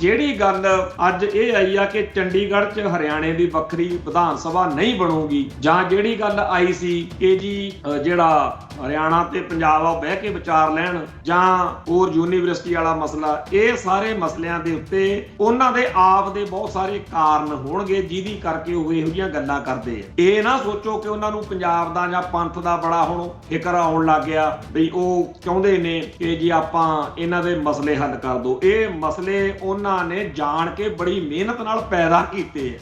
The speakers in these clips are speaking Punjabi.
ਜਿਹੜੀ ਗੱਲ ਅੱਜ ਇਹ ਆਈ ਆ ਕਿ ਚੰਡੀਗੜ੍ਹ 'ਚ ਹਰਿਆਣੇ ਦੀ ਵੱਖਰੀ ਵਿਧਾਨ ਸਭਾ ਨਹੀਂ ਬਣੂਗੀ, ਜਾਂ ਜਿਹੜੀ ਗੱਲ ਆਈ ਸੀ ਕਿ ਜੀ ਜਿਹੜਾ ਹਰਿਆਣਾ ਤੇ ਪੰਜਾਬ ਆ ਬਹਿ ਕੇ ਵਿਚਾਰ ਲੈਣ, ਜਾਂ ਹੋਰ ਯੂਨੀਵਰਸਿਟੀ ਵਾਲਾ ਮਸਲਾ, ਇਹ ਸਾਰੇ ਮਸਲਿਆਂ ਦੇ ਉੱਤੇ ਉਹਨਾਂ ਦੇ ਆਪ ਦੇ ਬਹੁਤ ਸਾਰੇ ਕਾਰਨ ਹੋਣਗੇ ਜਿਹਦੀ ਕਰਕੇ ਉਹ ਇਹੋ ਜਿਹੀਆਂ ਗੱਲਾਂ ਕਰਦੇ ਆ। ਇਹ ਨਾ ਸੋਚੋ ਕਿ ਉਹਨਾਂ ਨੂੰ ਪੰਜਾਬ ਦਾ ਜਾਂ ਪੰਥ ਦਾ ਬੜਾ ਹੁਣ ਫਿਕਰ ਆਉਣ ਲੱਗ ਗਿਆ ਵੀ ਉਹ ਚਾਹੁੰਦੇ ਨੇ ਕਿ ਜੀ ਆਪਾਂ ਇਹਨਾਂ ਦੇ ਮਸਲੇ ਹੱਲ ਕਰ ਦੋ। ਇਹ ਮਸਲੇ ਉਹਨਾਂ ਨੇ ਜਾਣ ਕੇ ਬੜੀ ਮਿਹਨਤ ਨਾਲ ਪੈਦਾ ਕੀਤੇ ਆ।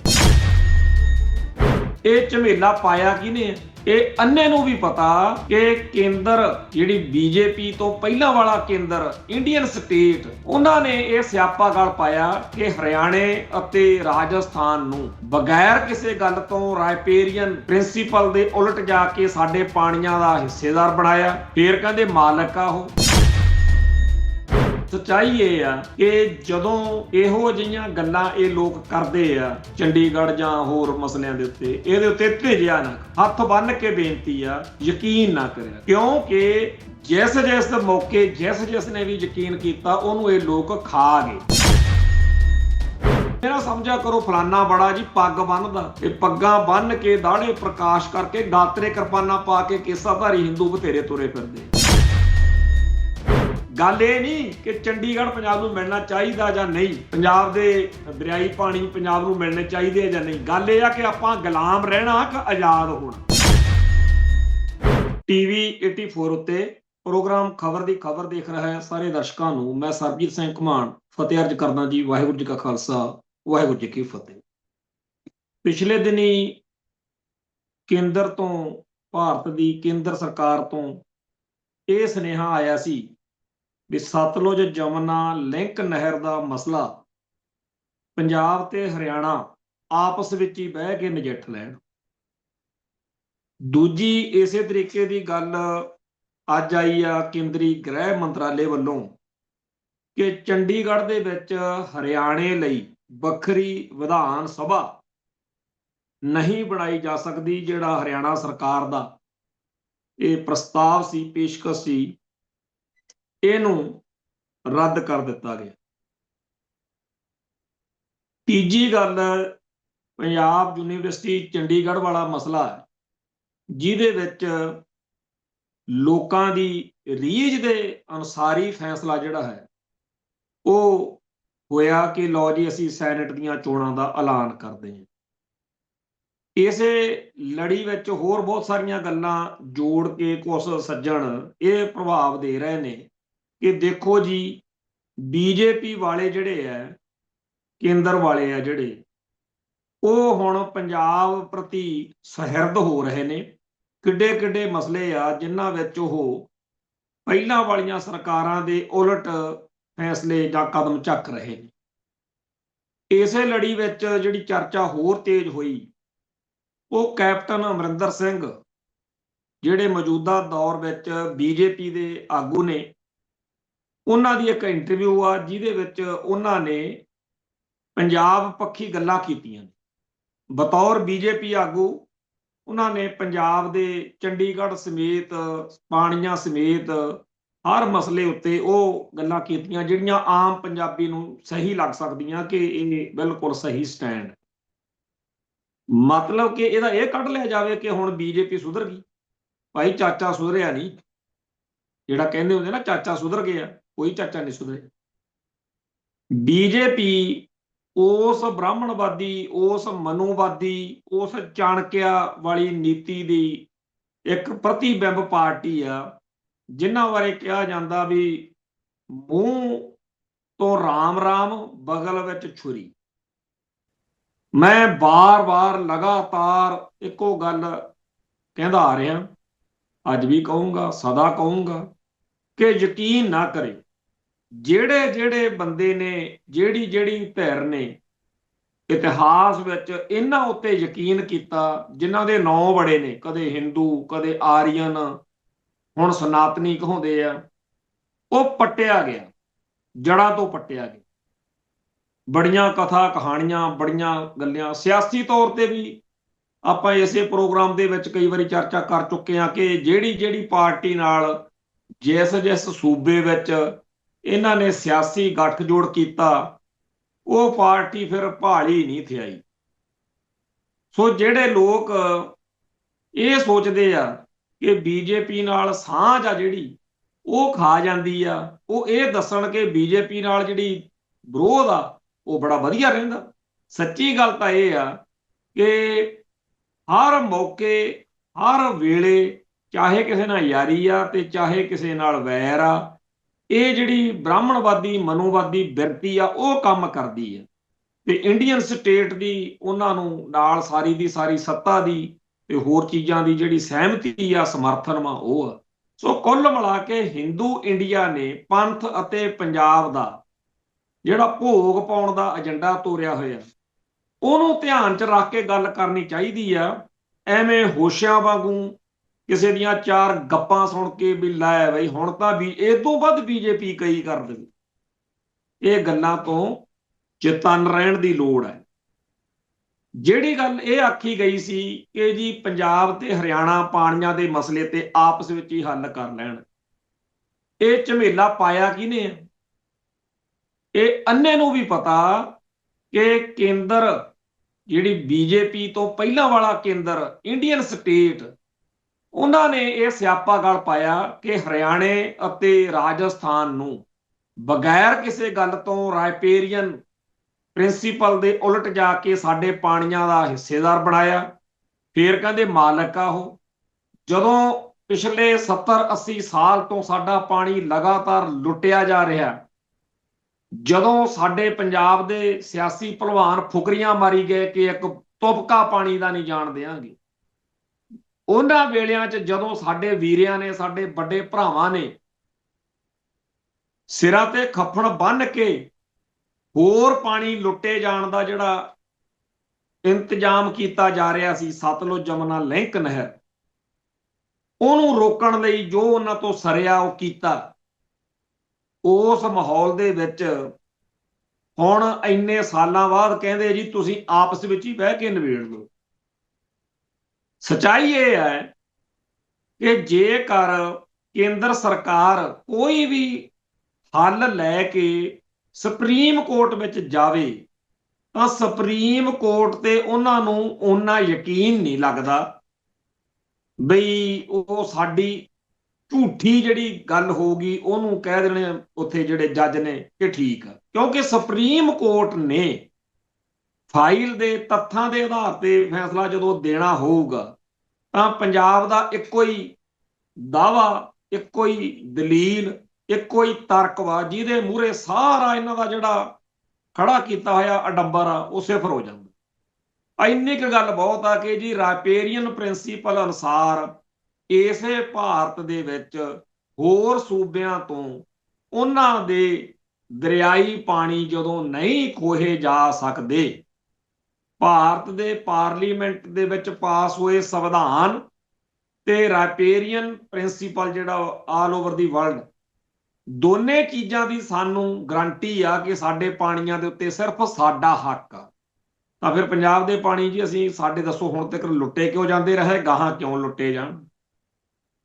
ਇਹ ਝਮੇਲਾ ਪਾਇਆ ਕਿਹਨੇ? ਇਹ ਅੰਨੇ ਨੂੰ ਵੀ ਪਤਾ ਕਿ ਕੇਂਦਰ ਜਿਹੜੀ ਬੀਜੇਪੀ ਤੋਂ ਪਹਿਲਾਂ ਵਾਲਾ ਕੇਂਦਰ ਇੰਡੀਅਨ ਸਟੇਟ, ਉਹਨਾਂ ਨੇ ਇਹ ਸਿਆਪਾ ਗਲ ਪਾਇਆ ਕਿ ਹਰਿਆਣੇ ਅਤੇ ਰਾਜਸਥਾਨ ਨੂੰ ਬਗੈਰ ਕਿਸੇ ਗੱਲ ਤੋਂ ਰਾਇਪੇਰੀਅਨ ਪ੍ਰਿੰਸੀਪਲ ਦੇ ਉਲਟ ਜਾ ਕੇ ਸਾਡੇ ਪਾਣੀਆਂ ਦਾ ਹਿੱਸੇਦਾਰ ਬਣਾਇਆ। ਫੇਰ ਕਹਿੰਦੇ ਮਾਲਕ ਆ ਉਹ। ਸੱਚਾਈ ਇਹ ਆ ਕਿ ਜਦੋਂ ਇਹੋ ਜਿਹੀਆਂ ਗੱਲਾਂ ਇਹ ਲੋਕ ਕਰਦੇ ਆ ਚੰਡੀਗੜ੍ਹ ਜਾਂ ਹੋਰ ਮਸਲਿਆਂ ਦੇ ਉੱਤੇ, ਇਹਦੇ ਉੱਤੇ ਭੇਜਿਆ ਨਾ, ਹੱਥ ਬੰਨ੍ਹ ਕੇ ਬੇਨਤੀ ਆ, ਯਕੀਨ ਨਾ ਕਰਿਆ, ਕਿਉਂਕਿ ਜਿਸ ਮੌਕੇ ਜਿਸ ਨੇ ਵੀ ਯਕੀਨ ਕੀਤਾ ਉਹਨੂੰ ਇਹ ਲੋਕ ਖਾ ਗਏ। ਮੇਰਾ ਸਮਝਿਆ ਕਰੋ ਫਲਾਨਾ ਬੜਾ ਜੀ ਪੱਗ ਬੰਨਦਾ, ਇਹ ਪੱਗਾਂ ਬੰਨ੍ਹ ਕੇ ਦਾੜੇ ਪ੍ਰਕਾਸ਼ ਕਰਕੇ ਦਾਤਰੇ ਕਿਰਪਾਨਾਂ ਪਾ ਕੇ ਕੇਸਾਧਾਰੀ ਹਿੰਦੂ ਬਥੇਰੇ ਤੁਰੇ ਫਿਰਦੇ। ਗੱਲ ਇਹ ਨਹੀਂ ਕਿ ਚੰਡੀਗੜ੍ਹ ਪੰਜਾਬ ਨੂੰ ਮਿਲਣਾ ਚਾਹੀਦਾ ਜਾਂ ਨਹੀਂ, ਪੰਜਾਬ ਦੇ ਦਰਿਆਈ ਪਾਣੀ ਪੰਜਾਬ ਨੂੰ ਮਿਲਣੇ ਚਾਹੀਦੇ ਆ ਜਾਂ ਨਹੀਂ। ਗੱਲ ਇਹ ਆ ਕਿ ਆਪਾਂ ਗੁਲਾਮ ਰਹਿਣਾ ਕਿ ਆਜ਼ਾਦ ਹੋਣਾ। ਟੀਵੀ 84 ਉੱਤੇ ਪ੍ਰੋਗਰਾਮ ਖਬਰ ਦੀ ਖਬਰ ਦੇਖ ਰਹੇ ਸਾਰੇ ਦਰਸ਼ਕਾਂ ਨੂੰ ਮੈਂ ਸਰਬਜੀਤ ਸਿੰਘ ਘਮਾਣ ਫਤਿਹ ਅਰਜ ਕਰਦਾ ਜੀ। ਵਾਹਿਗੁਰੂ ਜੀ ਕਾ ਖਾਲਸਾ, ਵਾਹਿਗੁਰੂ ਜੀ ਕੀ ਫਤਿਹ। ਪਿਛਲੇ ਦਿਨੀ ਕੇਂਦਰ ਤੋਂ, ਭਾਰਤ ਦੀ ਕੇਂਦਰ ਸਰਕਾਰ ਤੋਂ ਇਹ ਸੁਨੇਹਾ ਆਇਆ ਸੀ ਵੀ ਸਤਲੁਜ ਜਮਨਾ ਲਿੰਕ ਨਹਿਰ ਦਾ ਮਸਲਾ ਪੰਜਾਬ ਤੇ ਹਰਿਆਣਾ ਆਪਸ ਵਿੱਚ ਹੀ ਬਹਿ ਕੇ ਨਜਿੱਠ ਲੈਣ। ਦੂਜੀ ਇਸੇ ਤਰੀਕੇ ਦੀ ਗੱਲ ਅੱਜ ਆਈ ਆ ਕੇਂਦਰੀ ਗ੍ਰਹਿ ਮੰਤਰਾਲੇ ਵੱਲੋਂ ਕਿ ਚੰਡੀਗੜ੍ਹ ਦੇ ਵਿੱਚ ਹਰਿਆਣੇ ਲਈ ਵੱਖਰੀ ਵਿਧਾਨ ਸਭਾ ਨਹੀਂ ਬਣਾਈ ਜਾ ਸਕਦੀ। ਜਿਹੜਾ ਹਰਿਆਣਾ ਸਰਕਾਰ ਦਾ ਇਹ ਪ੍ਰਸਤਾਵ ਸੀ, ਪੇਸ਼ਕਸ਼ ਸੀ, ਇਹਨੂੰ ਰੱਦ ਕਰ ਦਿੱਤਾ ਗਿਆ। ਤੀਜੀ ਗੱਲ ਪੰਜਾਬ ਯੂਨੀਵਰਸਿਟੀ ਚੰਡੀਗੜ੍ਹ ਵਾਲਾ ਮਸਲਾ ਹੈ, ਜਿਹਦੇ ਵਿੱਚ ਲੋਕਾਂ ਦੀ ਰੀਝ ਦੇ ਅਨੁਸਾਰੀ ਫੈਸਲਾ ਜਿਹੜਾ ਹੈ ਉਹ ਹੋਇਆ ਕਿ ਲਓ ਜੀ ਅਸੀਂ ਸੈਨੇਟ ਦੀਆਂ ਚੋਣਾਂ ਦਾ ਐਲਾਨ ਕਰਦੇ ਹਾਂ। ਇਸੇ ਲੜੀ ਵਿੱਚ ਹੋਰ ਬਹੁਤ ਸਾਰੀਆਂ ਗੱਲਾਂ ਜੋੜ ਕੇ ਕੁਝ ਸੱਜਣ ਇਹ ਪ੍ਰਭਾਵ ਦੇ ਰਹੇ ਨੇ ਕਿ ਦੇਖੋ ਜੀ ਬੀਜੇਪੀ ਵਾਲੇ ਜਿਹੜੇ ਆ, ਕੇਂਦਰ ਵਾਲੇ ਆ ਜਿਹੜੇ, ਉਹ ਹੁਣ ਪੰਜਾਬ ਪ੍ਰਤੀ ਸਹਿਰਦ ਹੋ ਰਹੇ ਨੇ। ਕਿੱਡੇ ਕਿੱਡੇ ਮਸਲੇ ਆ ਜਿਨ੍ਹਾਂ ਵਿੱਚ ਉਹ ਪਹਿਲਾਂ ਵਾਲੀਆਂ ਸਰਕਾਰਾਂ ਦੇ ਉਲਟ ਫੈਸਲੇ ਜਾਂ ਕਦਮ ਚੱਕ ਰਹੇ ਨੇ। ਇਸੇ ਲੜੀ ਵਿੱਚ ਜਿਹੜੀ ਚਰਚਾ ਹੋਰ ਤੇਜ਼ ਹੋਈ ਉਹ ਕੈਪਟਨ ਅਮਰਿੰਦਰ ਸਿੰਘ, ਜਿਹੜੇ ਮੌਜੂਦਾ ਦੌਰ ਵਿੱਚ ਬੀਜੇਪੀ ਦੇ ਆਗੂ ਨੇ, ਉਹਨਾਂ ਦੀ ਇੱਕ ਇੰਟਰਵਿਊ ਆ ਜਿਹਦੇ ਵਿੱਚ ਉਹਨਾਂ ਨੇ ਪੰਜਾਬ ਪੱਖੀ ਗੱਲਾਂ ਕੀਤੀਆਂ। ਬਤੌਰ ਬੀਜੇਪੀ ਆਗੂ ਉਹਨਾਂ ਨੇ ਪੰਜਾਬ ਦੇ ਚੰਡੀਗੜ੍ਹ ਸਮੇਤ, ਪਾਣੀਆਂ ਸਮੇਤ ਹਰ ਮਸਲੇ ਉੱਤੇ ਉਹ ਗੱਲਾਂ ਕੀਤੀਆਂ ਜਿਹੜੀਆਂ ਆਮ ਪੰਜਾਬੀ ਨੂੰ ਸਹੀ ਲੱਗ ਸਕਦੀਆਂ ਕਿ ਇਹ ਬਿਲਕੁਲ ਸਹੀ ਸਟੈਂਡ। ਮਤਲਬ ਕਿ ਇਹਦਾ ਇਹ ਕੱਢ ਲਿਆ ਜਾਵੇ ਕਿ ਹੁਣ ਬੀਜੇਪੀ ਸੁਧਰ ਗਈ। ਭਾਈ ਚਾਚਾ ਸੁਧਰਿਆ ਨਹੀਂ। ਜਿਹੜਾ ਕਹਿੰਦੇ ਹੁੰਦੇ ਨਾ ਚਾਚਾ ਸੁਧਰ ਗਿਆ, ਕੋਈ ਚਾਚਾ ਨਹੀਂ ਸੁਧਰੇ। ਬੀਜੇਪੀ ਉਸ ਬ੍ਰਾਹਮਣਵਾਦੀ, ਉਸ ਮਨੂਵਾਦੀ, ਉਸ ਚਾਣਕਿਆ ਵਾਲੀ ਨੀਤੀ ਦੀ ਇੱਕ ਪ੍ਰਤੀਬਿੰਬ ਪਾਰਟੀ ਆ, ਜਿਨ੍ਹਾਂ ਬਾਰੇ ਕਿਹਾ ਜਾਂਦਾ ਵੀ ਮੂੰਹ ਤੋਂ ਰਾਮ ਰਾਮ, ਬਗਲ ਵਿੱਚ ਛੁਰੀ। ਮੈਂ ਬਾਰ-ਬਾਰ ਲਗਾਤਾਰ ਇੱਕੋ ਗੱਲ ਕਹਿੰਦਾ ਆ ਰਿਹਾ, ਅੱਜ ਵੀ ਕਹੂੰਗਾ, ਸਦਾ ਕਹੂੰਗਾ ਕਿ ਯਕੀਨ ਨਾ ਕਰੇ। ਜਿਹੜੇ ਬੰਦੇ ਨੇ, ਜਿਹੜੀ ਧਿਰ ਨੇ ਇਤਿਹਾਸ ਵਿੱਚ ਇਹਨਾਂ ਉੱਤੇ ਯਕੀਨ ਕੀਤਾ, ਜਿਨ੍ਹਾਂ ਦੇ ਨਾਂ ਬੜੇ ਨੇ, ਕਦੇ ਹਿੰਦੂ, ਕਦੇ ਆਰੀਅਨ, ਹੁਣ ਸਨਾਤਨੀ ਕਹਾਉਂਦੇ ਆ, ਉਹ ਪੱਟਿਆ ਗਿਆ, ਜੜ੍ਹਾਂ ਤੋਂ ਪੱਟਿਆ ਗਿਆ। ਬੜੀਆਂ ਕਥਾ ਕਹਾਣੀਆਂ, ਬੜੀਆਂ ਗੱਲਾਂ ਸਿਆਸੀ ਤੌਰ ਤੇ ਵੀ ਆਪਾਂ ਇਸੇ ਪ੍ਰੋਗਰਾਮ ਦੇ ਵਿੱਚ ਕਈ ਵਾਰੀ ਚਰਚਾ ਕਰ ਚੁੱਕੇ ਹਾਂ ਕਿ ਜਿਹੜੀ ਪਾਰਟੀ ਨਾਲ ਜਿਸ ਸੂਬੇ ਵਿੱਚ ਇਹਨਾਂ ਨੇ ਸਿਆਸੀ ਗੱਠਜੋੜ ਕੀਤਾ, ਉਹ ਪਾਰਟੀ ਫਿਰ ਭਾਲੀ ਨਹੀਂ ਥਿਆਈ। ਸੋ ਜਿਹੜੇ ਲੋਕ ਇਹ ਸੋਚਦੇ ਆ ਕਿ ਬੀਜੇਪੀ ਨਾਲ ਸਾਂਝ ਆ ਜਿਹੜੀ ਉਹ ਖਾ ਜਾਂਦੀ ਆ, ਉਹ ਇਹ ਦੱਸਣ ਕਿ ਬੀਜੇਪੀ ਨਾਲ ਜਿਹੜੀ ਵਿਰੋਧ ਆ ਉਹ ਬੜਾ ਵਧੀਆ ਰਹਿੰਦਾ। ਸੱਚੀ ਗੱਲ ਤਾਂ ਇਹ ਆ ਕਿ ਹਰ ਮੌਕੇ ਹਰ ਵੇਲੇ ਚਾਹੇ ਕਿਸੇ ਨਾਲ ਯਾਰੀ ਆ ਤੇ ਚਾਹੇ ਕਿਸੇ ਨਾਲ ਵੈਰ ਆ, ਇਹ ਜਿਹੜੀ ਬ੍ਰਾਹਮਣਵਾਦੀ ਮਨੋਵਾਦੀ ਬਿਰਤੀ ਆ ਉਹ ਕੰਮ ਕਰਦੀ ਆ ਤੇ ਇੰਡੀਅਨ ਸਟੇਟ ਦੀ ਉਹਨਾਂ ਨੂੰ ਨਾਲ ਸਾਰੀ ਦੀ ਸਾਰੀ ਸੱਤਾ ਦੀ ਤੇ ਹੋਰ ਚੀਜ਼ਾਂ ਦੀ ਜਿਹੜੀ ਸਹਿਮਤੀ ਆ ਸਮਰਥਨ ਵਾ ਉਹ ਆ। ਸੋ ਕੁੱਲ ਮਿਲਾ ਕੇ ਹਿੰਦੂ ਇੰਡੀਆ ਨੇ ਪੰਥ ਅਤੇ ਪੰਜਾਬ ਦਾ ਜਿਹੜਾ ਭੋਗ ਪਾਉਣ ਦਾ ਏਜੰਡਾ ਤੋਰਿਆ ਹੋਇਆ ਉਹਨੂੰ ਧਿਆਨ 'ਚ ਰੱਖ ਕੇ ਗੱਲ ਕਰਨੀ ਚਾਹੀਦੀ ਆ। ਐਵੇਂ ਹੋਸ਼ਿਆਂ ਵਾਂਗੂ ਕਿਸੇ ਦੀਆਂ ਚਾਰ ਗੱਪਾਂ ਸੁਣ ਕੇ ਵੀ ਲੈ ਬਈ ਹੁਣ ਤਾਂ ਵੀ ਇਹ ਤੋਂ ਵੱਧ ਬੀਜੇਪੀ ਕਈ ਕਰ ਦੇਵੇ, ਇਹ ਗੱਲਾਂ ਤੋਂ ਚੇਤੰਨ ਰਹਿਣ ਦੀ ਲੋੜ ਹੈ। ਜਿਹੜੀ ਗੱਲ ਇਹ ਆਖੀ ਗਈ ਸੀ ਕਿ ਜੀ ਪੰਜਾਬ ਤੇ ਹਰਿਆਣਾ ਪਾਣੀਆਂ ਦੇ ਮਸਲੇ ਤੇ ਆਪਸ ਵਿੱਚ ਹੀ ਹੱਲ ਕਰ ਲੈਣ, ਇਹ ਝਮੇਲਾ ਪਾਇਆ ਕਿਹਨੇ? ਇਹ ਅੰਨੇ ਨੂੰ ਵੀ ਪਤਾ ਕਿ ਕੇਂਦਰ ਜਿਹੜੀ ਬੀਜੇਪੀ ਤੋਂ ਪਹਿਲਾਂ ਵਾਲਾ ਕੇਂਦਰ ਇੰਡੀਅਨ ਸਟੇਟ, ਉਹਨਾਂ ਨੇ ਇਹ ਸਿਆਪਾ ਗਲ ਪਾਇਆ ਕਿ ਹਰਿਆਣੇ ਅਤੇ ਰਾਜਸਥਾਨ ਨੂੰ ਬਗੈਰ ਕਿਸੇ ਗੱਲ ਤੋਂ ਰਾਇਪੇਰੀਅਨ ਪ੍ਰਿੰਸੀਪਲ ਦੇ ਉਲਟ ਜਾ ਕੇ ਸਾਡੇ ਪਾਣੀਆਂ ਦਾ ਹਿੱਸੇਦਾਰ ਬਣਾਇਆ। ਫੇਰ ਕਹਿੰਦੇ ਮਾਲਕ ਆ ਉਹ। ਜਦੋਂ ਪਿਛਲੇ 70-80 ਸਾਲ ਤੋਂ ਸਾਡਾ ਪਾਣੀ ਲਗਾਤਾਰ ਲੁੱਟਿਆ ਜਾ ਰਿਹਾ, ਜਦੋਂ ਸਾਡੇ ਪੰਜਾਬ ਦੇ ਸਿਆਸੀ ਭਲਵਾਨ ਫੁਕਰੀਆਂ ਮਾਰੀ ਗਏ ਕਿ ਇੱਕ ਤੁਪਕਾ ਪਾਣੀ ਦਾ ਨਹੀਂ ਜਾਣ ਦਿਆਂਗੇ, ਉਹਨਾਂ ਵੇਲਿਆਂ 'ਚ ਜਦੋਂ ਸਾਡੇ ਵੀਰਿਆਂ ਨੇ ਸਾਡੇ ਵੱਡੇ ਭਰਾਵਾਂ ਨੇ ਸਿਰਾਂ ਤੇ ਖੱਫਣ ਬੰਨ ਕੇ ਹੋਰ ਪਾਣੀ ਲੁੱਟੇ ਜਾਣ ਦਾ ਜਿਹੜਾ ਇੰਤਜ਼ਾਮ ਕੀਤਾ ਜਾ ਰਿਹਾ ਸੀ, ਸਤਲੁਜ ਜਮਨਾ ਲਿੰਕ ਨਹਿਰ, ਉਹਨੂੰ ਰੋਕਣ ਲਈ ਜੋ ਉਹਨਾਂ ਤੋਂ ਸਰਿਆ ਉਹ ਕੀਤਾ। ਉਸ ਮਾਹੌਲ ਦੇ ਵਿੱਚ ਹੁਣ ਇੰਨੇ ਸਾਲਾਂ ਬਾਅਦ ਕਹਿੰਦੇ ਜੀ ਤੁਸੀਂ ਆਪਸ ਵਿੱਚ ਹੀ ਬਹਿ ਕੇ ਨਿਬੇੜ ਲਓ। ਸੱਚਾਈ ਇਹ ਹੈ ਕਿ ਜੇਕਰ ਕੇਂਦਰ ਸਰਕਾਰ ਕੋਈ ਵੀ ਹੱਲ ਲੈ ਕੇ ਸੁਪਰੀਮ ਕੋਰਟ ਵਿੱਚ ਜਾਵੇ ਤਾਂ ਸੁਪਰੀਮ ਕੋਰਟ ਤੇ ਉਹਨਾਂ ਨੂੰ ਓਨਾ ਯਕੀਨ ਨਹੀਂ ਲੱਗਦਾ ਬਈ ਉਹ ਸਾਡੀ ਝੂਠੀ ਜਿਹੜੀ ਗੱਲ ਹੋਊਗੀ ਉਹਨੂੰ ਕਹਿ ਦੇਣੇ ਉੱਥੇ ਜਿਹੜੇ ਜੱਜ ਨੇ ਕਿ ਠੀਕ ਆ, ਕਿਉਂਕਿ ਸੁਪਰੀਮ ਕੋਰਟ ਨੇ ਫਾਈਲ ਦੇ ਤੱਥਾਂ ਦੇ ਆਧਾਰ ਤੇ ਫੈਸਲਾ ਜਦੋਂ ਦੇਣਾ ਹੋਊਗਾ ਤਾਂ ਪੰਜਾਬ ਦਾ ਇੱਕੋ ਹੀ ਦਾਵਾ, ਇੱਕੋ ਹੀ ਦਲੀਲ, ਇੱਕੋ ਹੀ ਤਰਕ ਵਾ ਜਿਹਦੇ ਮੂਹਰੇ ਸਾਰਾ ਇਹਨਾਂ ਦਾ ਜਿਹੜਾ ਖੜਾ ਕੀਤਾ ਹੋਇਆ ਅਡੰਬਰ ਆ ਉਹ ਸਿਫਰ ਹੋ ਜਾਂਦਾ। ਇੰਨੀ ਕੁ ਗੱਲ ਬਹੁਤ ਆ ਕਿ ਜੀ ਰਾਇਪੇਰੀਅਨ ਪ੍ਰਿੰਸੀਪਲ ਅਨੁਸਾਰ ਇਸੇ ਭਾਰਤ ਦੇ ਵਿੱਚ ਹੋਰ ਸੂਬਿਆਂ ਤੋਂ ਉਹਨਾਂ ਦੇ ਦਰਿਆਈ ਪਾਣੀ ਜਦੋਂ ਨਹੀਂ ਖੋਹੇ ਜਾ ਸਕਦੇ, ਭਾਰਤ ਦੇ ਪਾਰਲੀਮੈਂਟ ਦੇ ਵਿੱਚ ਪਾਸ ਹੋਏ ਸੰਵਿਧਾਨ ਤੇ ਰਾਇਪੇਰੀਅਨ ਪ੍ਰਿੰਸੀਪਲ ਜਿਹੜਾ ਆਲ ਓਵਰ ਦੀ ਵਰਲਡ, ਦੋਨੇ ਚੀਜ਼ਾਂ ਦੀ ਸਾਨੂੰ ਗਰੰਟੀ ਆ ਕਿ ਸਾਡੇ ਪਾਣੀਆਂ ਦੇ ਉੱਤੇ ਸਿਰਫ ਸਾਡਾ ਹੱਕ ਆ। ਤਾਂ ਫਿਰ ਪੰਜਾਬ ਦੇ ਪਾਣੀ ਜੀ ਅਸੀਂ ਸਾਡੇ ਦੱਸੋ ਹੁਣ ਤੱਕ ਲੁੱਟੇ ਕਿਉਂ ਜਾਂਦੇ ਰਹੇ, ਗਾਹਾਂ ਕਿਉਂ ਲੁੱਟੇ ਜਾਣ?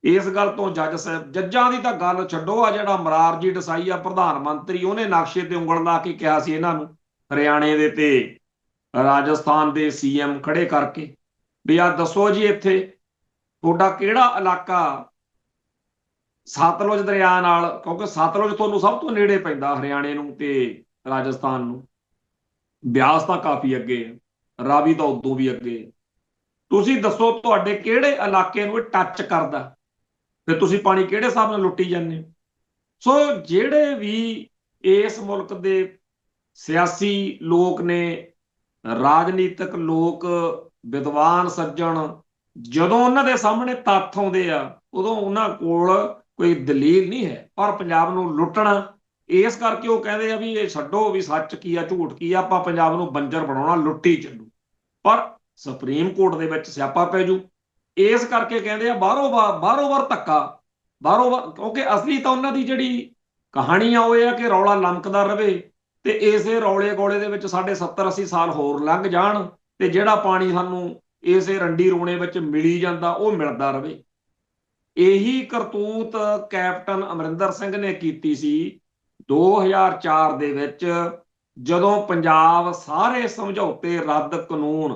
ਇਸ ਗੱਲ ਤੋਂ ਜੱਜ ਸਾਹਿਬ, ਜੱਜਾਂ ਦੀ ਤਾਂ ਗੱਲ ਛੱਡੋ, ਆ ਜਿਹੜਾ ਮਰਾਰਜੀ ਦੇਸਾਈ ਆ ਪ੍ਰਧਾਨ ਮੰਤਰੀ, ਉਹਨੇ ਨਕਸ਼ੇ ਤੇ ਉਂਗਲ ਲਾ ਕੇ ਕਿਹਾ ਸੀ ਇਹਨਾਂ ਨੂੰ ਹਰਿਆਣੇ ਦੇ ਤੇ ਰਾਜਸਥਾਨ ਦੇ ਸੀਐਮ ਖੜੇ ਕਰਕੇ ਵੀ ਆ ਦੱਸੋ ਜੀ ਇੱਥੇ ਤੁਹਾਡਾ ਕਿਹੜਾ ਇਲਾਕਾ ਸਤਲੁਜ ਦਰਿਆ ਨਾਲ, ਕਿਉਂਕਿ ਸਤਲੁਜ ਤੁਹਾਨੂੰ ਸਭ ਤੋਂ ਨੇੜੇ ਪੈਂਦਾ ਹਰਿਆਣੇ ਨੂੰ ਤੇ ਰਾਜਸਥਾਨ ਨੂੰ, ਬਿਆਸ ਤਾਂ ਕਾਫੀ ਅੱਗੇ ਹੈ, ਰਾਵੀ ਤਾਂ ਉਦੋਂ ਵੀ ਅੱਗੇ ਹੈ, ਤੁਸੀਂ ਦੱਸੋ ਤੁਹਾਡੇ ਕਿਹੜੇ ਇਲਾਕੇ ਨੂੰ ਇਹ ਟੱਚ ਕਰਦਾ, ਫਿਰ ਤੁਸੀਂ ਪਾਣੀ ਕਿਹੜੇ ਹਿਸਾਬ ਨਾਲ ਲੁੱਟੀ ਜਾਂਦੇ ਹੋ? ਸੋ ਜਿਹੜੇ ਵੀ ਇਸ ਮੁਲਕ ਦੇ ਸਿਆਸੀ ਲੋਕ ਨੇ, ਰਾਜਨੀਤਿਕ ਲੋਕ, ਵਿਦਵਾਨ ਸੱਜਣ, ਜਦੋਂ ਉਹਨਾਂ ਦੇ ਸਾਹਮਣੇ ਤੱਥ ਆਉਂਦੇ ਆ ਉਦੋਂ ਉਹਨਾਂ ਕੋਲ ਕੋਈ ਦਲੀਲ ਨਹੀਂ ਹੈ, ਪਰ ਪੰਜਾਬ ਨੂੰ ਲੁੱਟਣਾ ਇਸ ਕਰਕੇ ਉਹ ਕਹਿੰਦੇ ਆ ਵੀ ਇਹ ਛੱਡੋ ਵੀ ਸੱਚ ਕੀ ਆ ਝੂਠ ਕੀ ਆ, ਆਪਾਂ ਪੰਜਾਬ ਨੂੰ ਬੰਜਰ ਬਣਾਉਣਾ, ਲੁੱਟੀ ਚੱਲੂ, ਪਰ ਸੁਪਰੀਮ ਕੋਰਟ ਦੇ ਵਿੱਚ ਸਿਆਪਾ ਪੈ ਜੂ। ਇਸ ਕਰਕੇ ਕਹਿੰਦੇ ਆ ਬਾਹਰੋਂ ਬਾਰ ਧੱਕਾ, ਬਾਹਰੋਂ ਬਾਰ, ਕਿਉਂਕਿ ਅਸਲੀ ਤਾਂ ਉਹਨਾਂ ਦੀ ਜਿਹੜੀ ਕਹਾਣੀ ਆ ਉਹ ਇਹ ਆ ਕਿ ਰੌਲਾ ਲਮਕਦਾ ਰਵੇ ਤੇ ਇਸੇ ਰੌਲੇ ਗੋਲੇ ਦੇ ਵਿੱਚ ਸਾਡੇ 70-80 ਸਾਲ ਹੋਰ ਲੰਘ ਜਾਣ ਤੇ ਜਿਹੜਾ ਪਾਣੀ ਸਾਨੂੰ ਇਸੇ ਰੰਡੀ ਰੋਣੇ ਵਿੱਚ ਮਿਲੀ ਜਾਂਦਾ ਉਹ ਮਿਲਦਾ ਰਵੇ। ਇਹੀ ਕਰਤੂਤ ਕੈਪਟਨ ਅਮਰਿੰਦਰ ਸਿੰਘ ਨੇ ਕੀਤੀ ਸੀ 2004 ਦੇ ਵਿੱਚ ਜਦੋਂ ਪੰਜਾਬ ਸਾਰੇ ਸਮਝੌਤੇ ਰੱਦ ਕਾਨੂੰਨ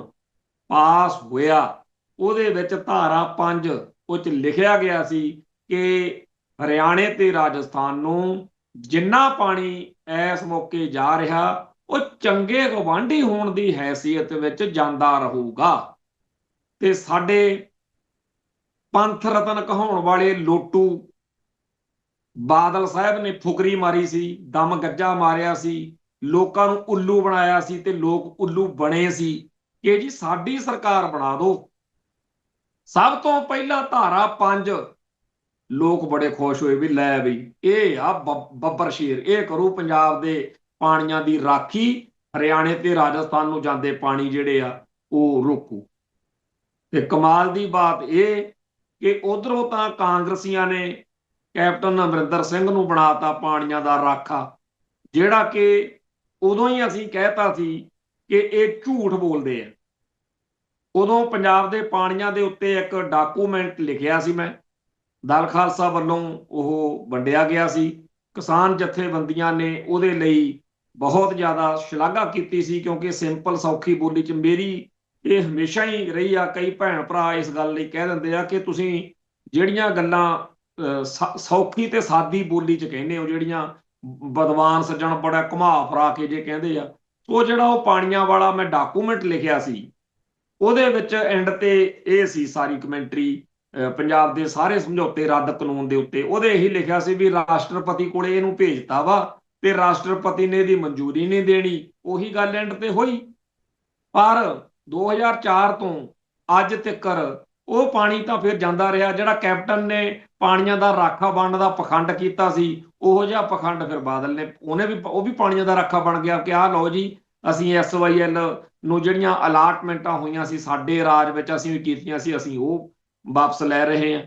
ਪਾਸ ਹੋਇਆ, ਉਹਦੇ ਵਿੱਚ ਧਾਰਾ 5 ਉਹ 'ਚ ਲਿਖਿਆ ਗਿਆ ਸੀ ਕਿ ਹਰਿਆਣੇ ਤੇ ਰਾਜਸਥਾਨ ਨੂੰ ਜਿੰਨਾ ਪਾਣੀ ਇਸ ਮੌਕੇ ਜਾ ਰਿਹਾ ਉਹ ਚੰਗੇ ਗਵਾਂਢੀ ਹੋਣ ਦੀ ਹੈਸੀਅਤ ਵਿੱਚ ਜਾਂਦਾ ਰਹੂਗਾ। ਤੇ ਸਾਡੇ ਪੰਥ ਰਤਨ ਕਹਾਉਣ ਵਾਲੇ ਲੋਟੂ ਬਾਦਲ ਸਾਹਿਬ ਨੇ ਫੁਕਰੀ ਮਾਰੀ ਸੀ, ਦਮ ਗੱਜਾ ਮਾਰਿਆ ਸੀ, ਲੋਕਾਂ ਨੂੰ ਉੱਲੂ ਬਣਾਇਆ ਸੀ ਤੇ ਲੋਕ ਉੱਲੂ ਬਣੇ ਸੀ ਕਿ ਜੀ ਸਾਡੀ ਸਰਕਾਰ ਬਣਾ ਦਿਓ। ਸਭ ਤੋਂ ਪਹਿਲਾਂ ਧਾਰਾ 5 ਲੋਕ ਬੜੇ ਖੁਸ਼ ਹੋਏ ਵੀ ਲੈ ਵੀ ਇਹ ਆ ਬੱਬਰ ਸ਼ੇਰ, ਇਹ ਕਰੂ ਪੰਜਾਬ ਦੇ ਪਾਣੀਆਂ ਦੀ ਰਾਖੀ, ਹਰਿਆਣੇ ਤੇ ਰਾਜਸਥਾਨ ਨੂੰ ਜਾਂਦੇ ਪਾਣੀ ਜਿਹੜੇ ਆ ਉਹ ਰੋਕੂ। ਤੇ ਕਮਾਲ ਦੀ ਬਾਤ ਇਹ ਕਿ ਉਧਰੋਂ ਤਾਂ ਕਾਂਗਰਸੀਆਂ ਨੇ ਕੈਪਟਨ ਅਮਰਿੰਦਰ ਸਿੰਘ ਨੂੰ ਬਣਾਤਾ ਪਾਣੀਆਂ ਦਾ ਰਾਖਾ, ਜਿਹੜਾ ਕਿ ਉਦੋਂ ਹੀ ਅਸੀਂ ਕਹਿਤਾ ਸੀ ਕਿ ਇਹ ਝੂਠ ਬੋਲਦੇ ਆ। ਉਦੋਂ ਪੰਜਾਬ ਦੇ ਪਾਣੀਆਂ ਦੇ ਉੱਤੇ ਇੱਕ ਡਾਕੂਮੈਂਟ ਲਿਖਿਆ ਸੀ ਮੈਂ, ਦਲ ਖਾਲਸਾ ਵੱਲੋਂ ਉਹ ਵੰਡਿਆ ਗਿਆ ਸੀ। ਕਿਸਾਨ ਜਥੇਬੰਦੀਆਂ ਨੇ ਉਹਦੇ ਲਈ ਬਹੁਤ ਜ਼ਿਆਦਾ ਸ਼ਲਾਘਾ ਕੀਤੀ ਸੀ, ਕਿਉਂਕਿ ਸਿੰਪਲ ਸੌਖੀ ਬੋਲੀ 'ਚ ਮੇਰੀ ਇਹ ਹਮੇਸ਼ਾ ਹੀ ਰਹੀ ਆ। ਕਈ ਭੈਣ ਭਰਾ ਇਸ ਗੱਲ ਲਈ ਕਹਿ ਦਿੰਦੇ ਆ ਕਿ ਤੁਸੀਂ ਜਿਹੜੀਆਂ ਗੱਲਾਂ ਸੌਖੀ ਤੇ ਸਾਦੀ ਬੋਲੀ 'ਚ ਕਹਿੰਦੇ ਹੋ, ਜਿਹੜੀਆਂ ਵਿਦਵਾਨ ਸੱਜਣ ਬੜਾ ਘੁਮਾ ਫਰਾ ਕੇ ਜੇ ਕਹਿੰਦੇ ਆ, ਉਹ ਜਿਹੜਾ ਉਹ ਪਾਣੀਆਂ ਵਾਲਾ ਮੈਂ ਡਾਕੂਮੈਂਟ ਲਿਖਿਆ ਸੀ, ਉਹਦੇ ਵਿੱਚ ਐਂਡ ਤੇ ਇਹ ਸੀ ਸਾਰੀ ਕਮੈਂਟਰੀ ਪੰਜਾਬ ਦੇ ਸਾਰੇ ਸਮਝੌਤੇ ਰੱਦ ਕਾਨੂੰਨ ਦੇ ਉੱਤੇ। ਉਹਦੇ ਇਹੀ ਲਿਖਿਆ ਸੀ ਵੀ ਰਾਸ਼ਟਰਪਤੀ ਕੋਲੇ ਇਹਨੂੰ ਭੇਜਤਾ ਵਾ ਤੇ ਰਾਸ਼ਟਰਪਤੀ ਨੇ ਇਹਦੀ ਮਨਜ਼ੂਰੀ ਨਹੀਂ ਦੇਣੀ। ਉਹੀ ਗੱਲ ਐਂਡ ਤੇ ਹੋਈ। ਪਰ 2004 ਤੋਂ ਅੱਜ ਤੱਕ ਉਹ ਪਾਣੀ ਤਾਂ ਫਿਰ ਜਾਂਦਾ ਰਿਹਾ। ਜਿਹੜਾ ਕੈਪਟਨ ਨੇ ਪਾਣੀਆਂ ਦਾ ਰਾਖਾ ਬਣਨ ਦਾ ਪਖੰਡ ਕੀਤਾ ਸੀ, ਉਹੋ ਜਿਹਾ ਪਖੰਡ ਫਿਰ ਬਾਦਲ ਨੇ, ਉਹ ਵੀ ਪਾਣੀਆਂ ਦਾ ਰਾਖਾ ਬਣ ਗਿਆ ਕਿ ਆਹ ਲਓ ਜੀ ਅਸੀਂ SYL ਨੂੰ ਜਿਹੜੀਆਂ ਅਲਾਟਮੈਂਟਾਂ ਹੋਈਆਂ ਸੀ ਸਾਡੇ ਰਾਜ ਵਿੱਚ ਅਸੀਂ ਵੀ ਕੀਤੀਆਂ ਸੀ, ਅਸੀਂ ਉਹ ਵਾਪਸ ਲੈ ਰਹੇ ਹਾਂ।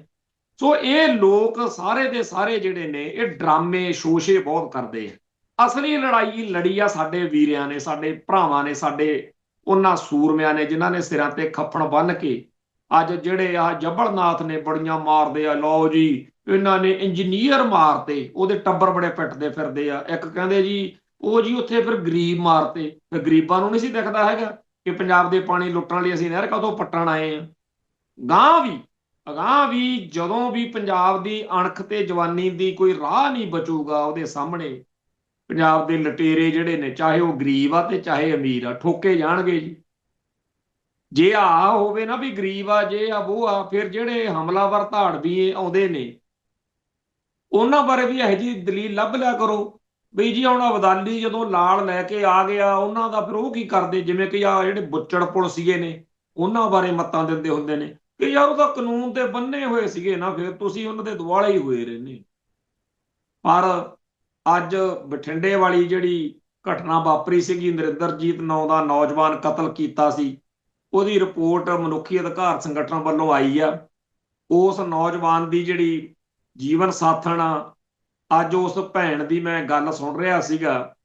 ਸੋ ਇਹ ਲੋਕ ਸਾਰੇ ਦੇ ਸਾਰੇ ਜਿਹੜੇ ਨੇ ਇਹ ਡਰਾਮੇ ਸ਼ੋਸ਼ੇ ਬਹੁਤ ਕਰਦੇ ਆ। ਅਸਲੀ ਲੜਾਈ ਲੜੀ ਆ ਸਾਡੇ ਵੀਰਿਆਂ ਨੇ, ਸਾਡੇ ਭਰਾਵਾਂ ਨੇ, ਸਾਡੇ ਉਹਨਾਂ ਸੂਰਮਿਆਂ ਨੇ ਜਿਨ੍ਹਾਂ ਨੇ ਸਿਰਾਂ ਤੇ ਖੱਫਣ ਬੰਨ ਕੇ ਅੱਜ ਜਿਹੜੇ ਆ ਜਬਲਨਾਥ ਨੇ ਬੜੀਆਂ ਮਾਰਦੇ ਆ, ਲਓ ਜੀ ਇਹਨਾਂ ਨੇ ਇੰਜੀਨੀਅਰ ਮਾਰਤੇ, ਉਹਦੇ ਟੱਬਰ ਬੜੇ ਪਿੱਟਦੇ ਫਿਰਦੇ ਆ। ਇੱਕ ਕਹਿੰਦੇ ਜੀ ਉਹ ਜੀ ਉੱਥੇ ਫਿਰ ਗਰੀਬ ਮਾਰਤੇ, ਫਿਰ ਗਰੀਬਾਂ ਨੂੰ ਨਹੀਂ ਸੀ ਦਿਖਦਾ ਹੈਗਾ ਕਿ ਪੰਜਾਬ ਦੇ ਪਾਣੀ ਲੁੱਟਣ ਲਈ ਅਸੀਂ ਨਹਿਰ ਕਦੋਂ ਪੱਟਣ ਆਏ ਆ। ਅਗਾਂਹ ਵੀ ਜਦੋਂ ਵੀ ਪੰਜਾਬ ਦੀ ਅਣਖ ਤੇ ਜਵਾਨੀ ਦੀ ਕੋਈ ਰਾਹ ਨਹੀਂ ਬਚੂਗਾ, ਉਹਦੇ ਸਾਹਮਣੇ ਪੰਜਾਬ ਦੇ ਲਟੇਰੇ ਜਿਹੜੇ ਨੇ, ਚਾਹੇ ਉਹ ਗਰੀਬ ਆ ਤੇ ਚਾਹੇ ਅਮੀਰ ਆ, ਠੋਕੇ ਜਾਣਗੇ ਜੀ। ਜੇ ਆ ਹੋਵੇ ਨਾ ਵੀ ਗਰੀਬ ਆ, ਜੇ ਆ ਉਹ ਆ, ਫਿਰ ਜਿਹੜੇ ਹਮਲਾਵਰ ਧਾੜਵੀ ਆਉਂਦੇ ਨੇ ਉਹਨਾਂ ਬਾਰੇ ਵੀ ਇਹੋ ਜਿਹੀ ਦਲੀਲ ਲੱਭ ਲਿਆ ਕਰੋ ਬਈ ਜੀ ਹੁਣ ਅਬਦਾਲੀ ਜਦੋਂ ਲਾਲ ਲੈ ਕੇ ਆ ਗਿਆ ਉਹਨਾਂ ਦਾ ਫਿਰ ਉਹ ਕੀ ਕਰਦੇ, ਜਿਵੇਂ ਕਿ ਆ ਜਿਹੜੇ ਬੁੱਚੜ ਪੁਲਸੀਏ ਨੇ ਉਹਨਾਂ ਬਾਰੇ ਮੱਤਾਂ ਦਿੰਦੇ ਹੁੰਦੇ ਨੇ ਕਿ ਯਾਰ ਉਹ ਤਾਂ ਕਾਨੂੰਨ ਤੇ ਬੰਨੇ ਹੋਏ ਸੀਗੇ ਨਾ, ਫਿਰ ਤੁਸੀਂ ਉਹਨਾਂ ਦੇ ਦੁਆਲੇ ਹੀ ਹੋਏ ਰਹਿੰਦੇ। ਪਰ ਅੱਜ ਬਠਿੰਡੇ ਵਾਲੀ ਜਿਹੜੀ ਘਟਨਾ ਵਾਪਰੀ ਸੀਗੀ, ਨਰਿੰਦਰਜੀਤ ਨਾਂ ਦਾ ਨੌਜਵਾਨ ਕਤਲ ਕੀਤਾ ਸੀ, ਉਹਦੀ ਰਿਪੋਰਟ ਮਨੁੱਖੀ ਅਧਿਕਾਰ ਸੰਗਠਨ ਵੱਲੋਂ ਆਈ ਆ। ਉਸ ਨੌਜਵਾਨ ਦੀ ਜਿਹੜੀ ਜੀਵਨ ਸਾਥਣ ਆ, ਅੱਜ ਉਸ ਭੈਣ ਦੀ ਮੈਂ ਗੱਲ ਸੁਣ ਰਿਹਾ ਸੀਗਾ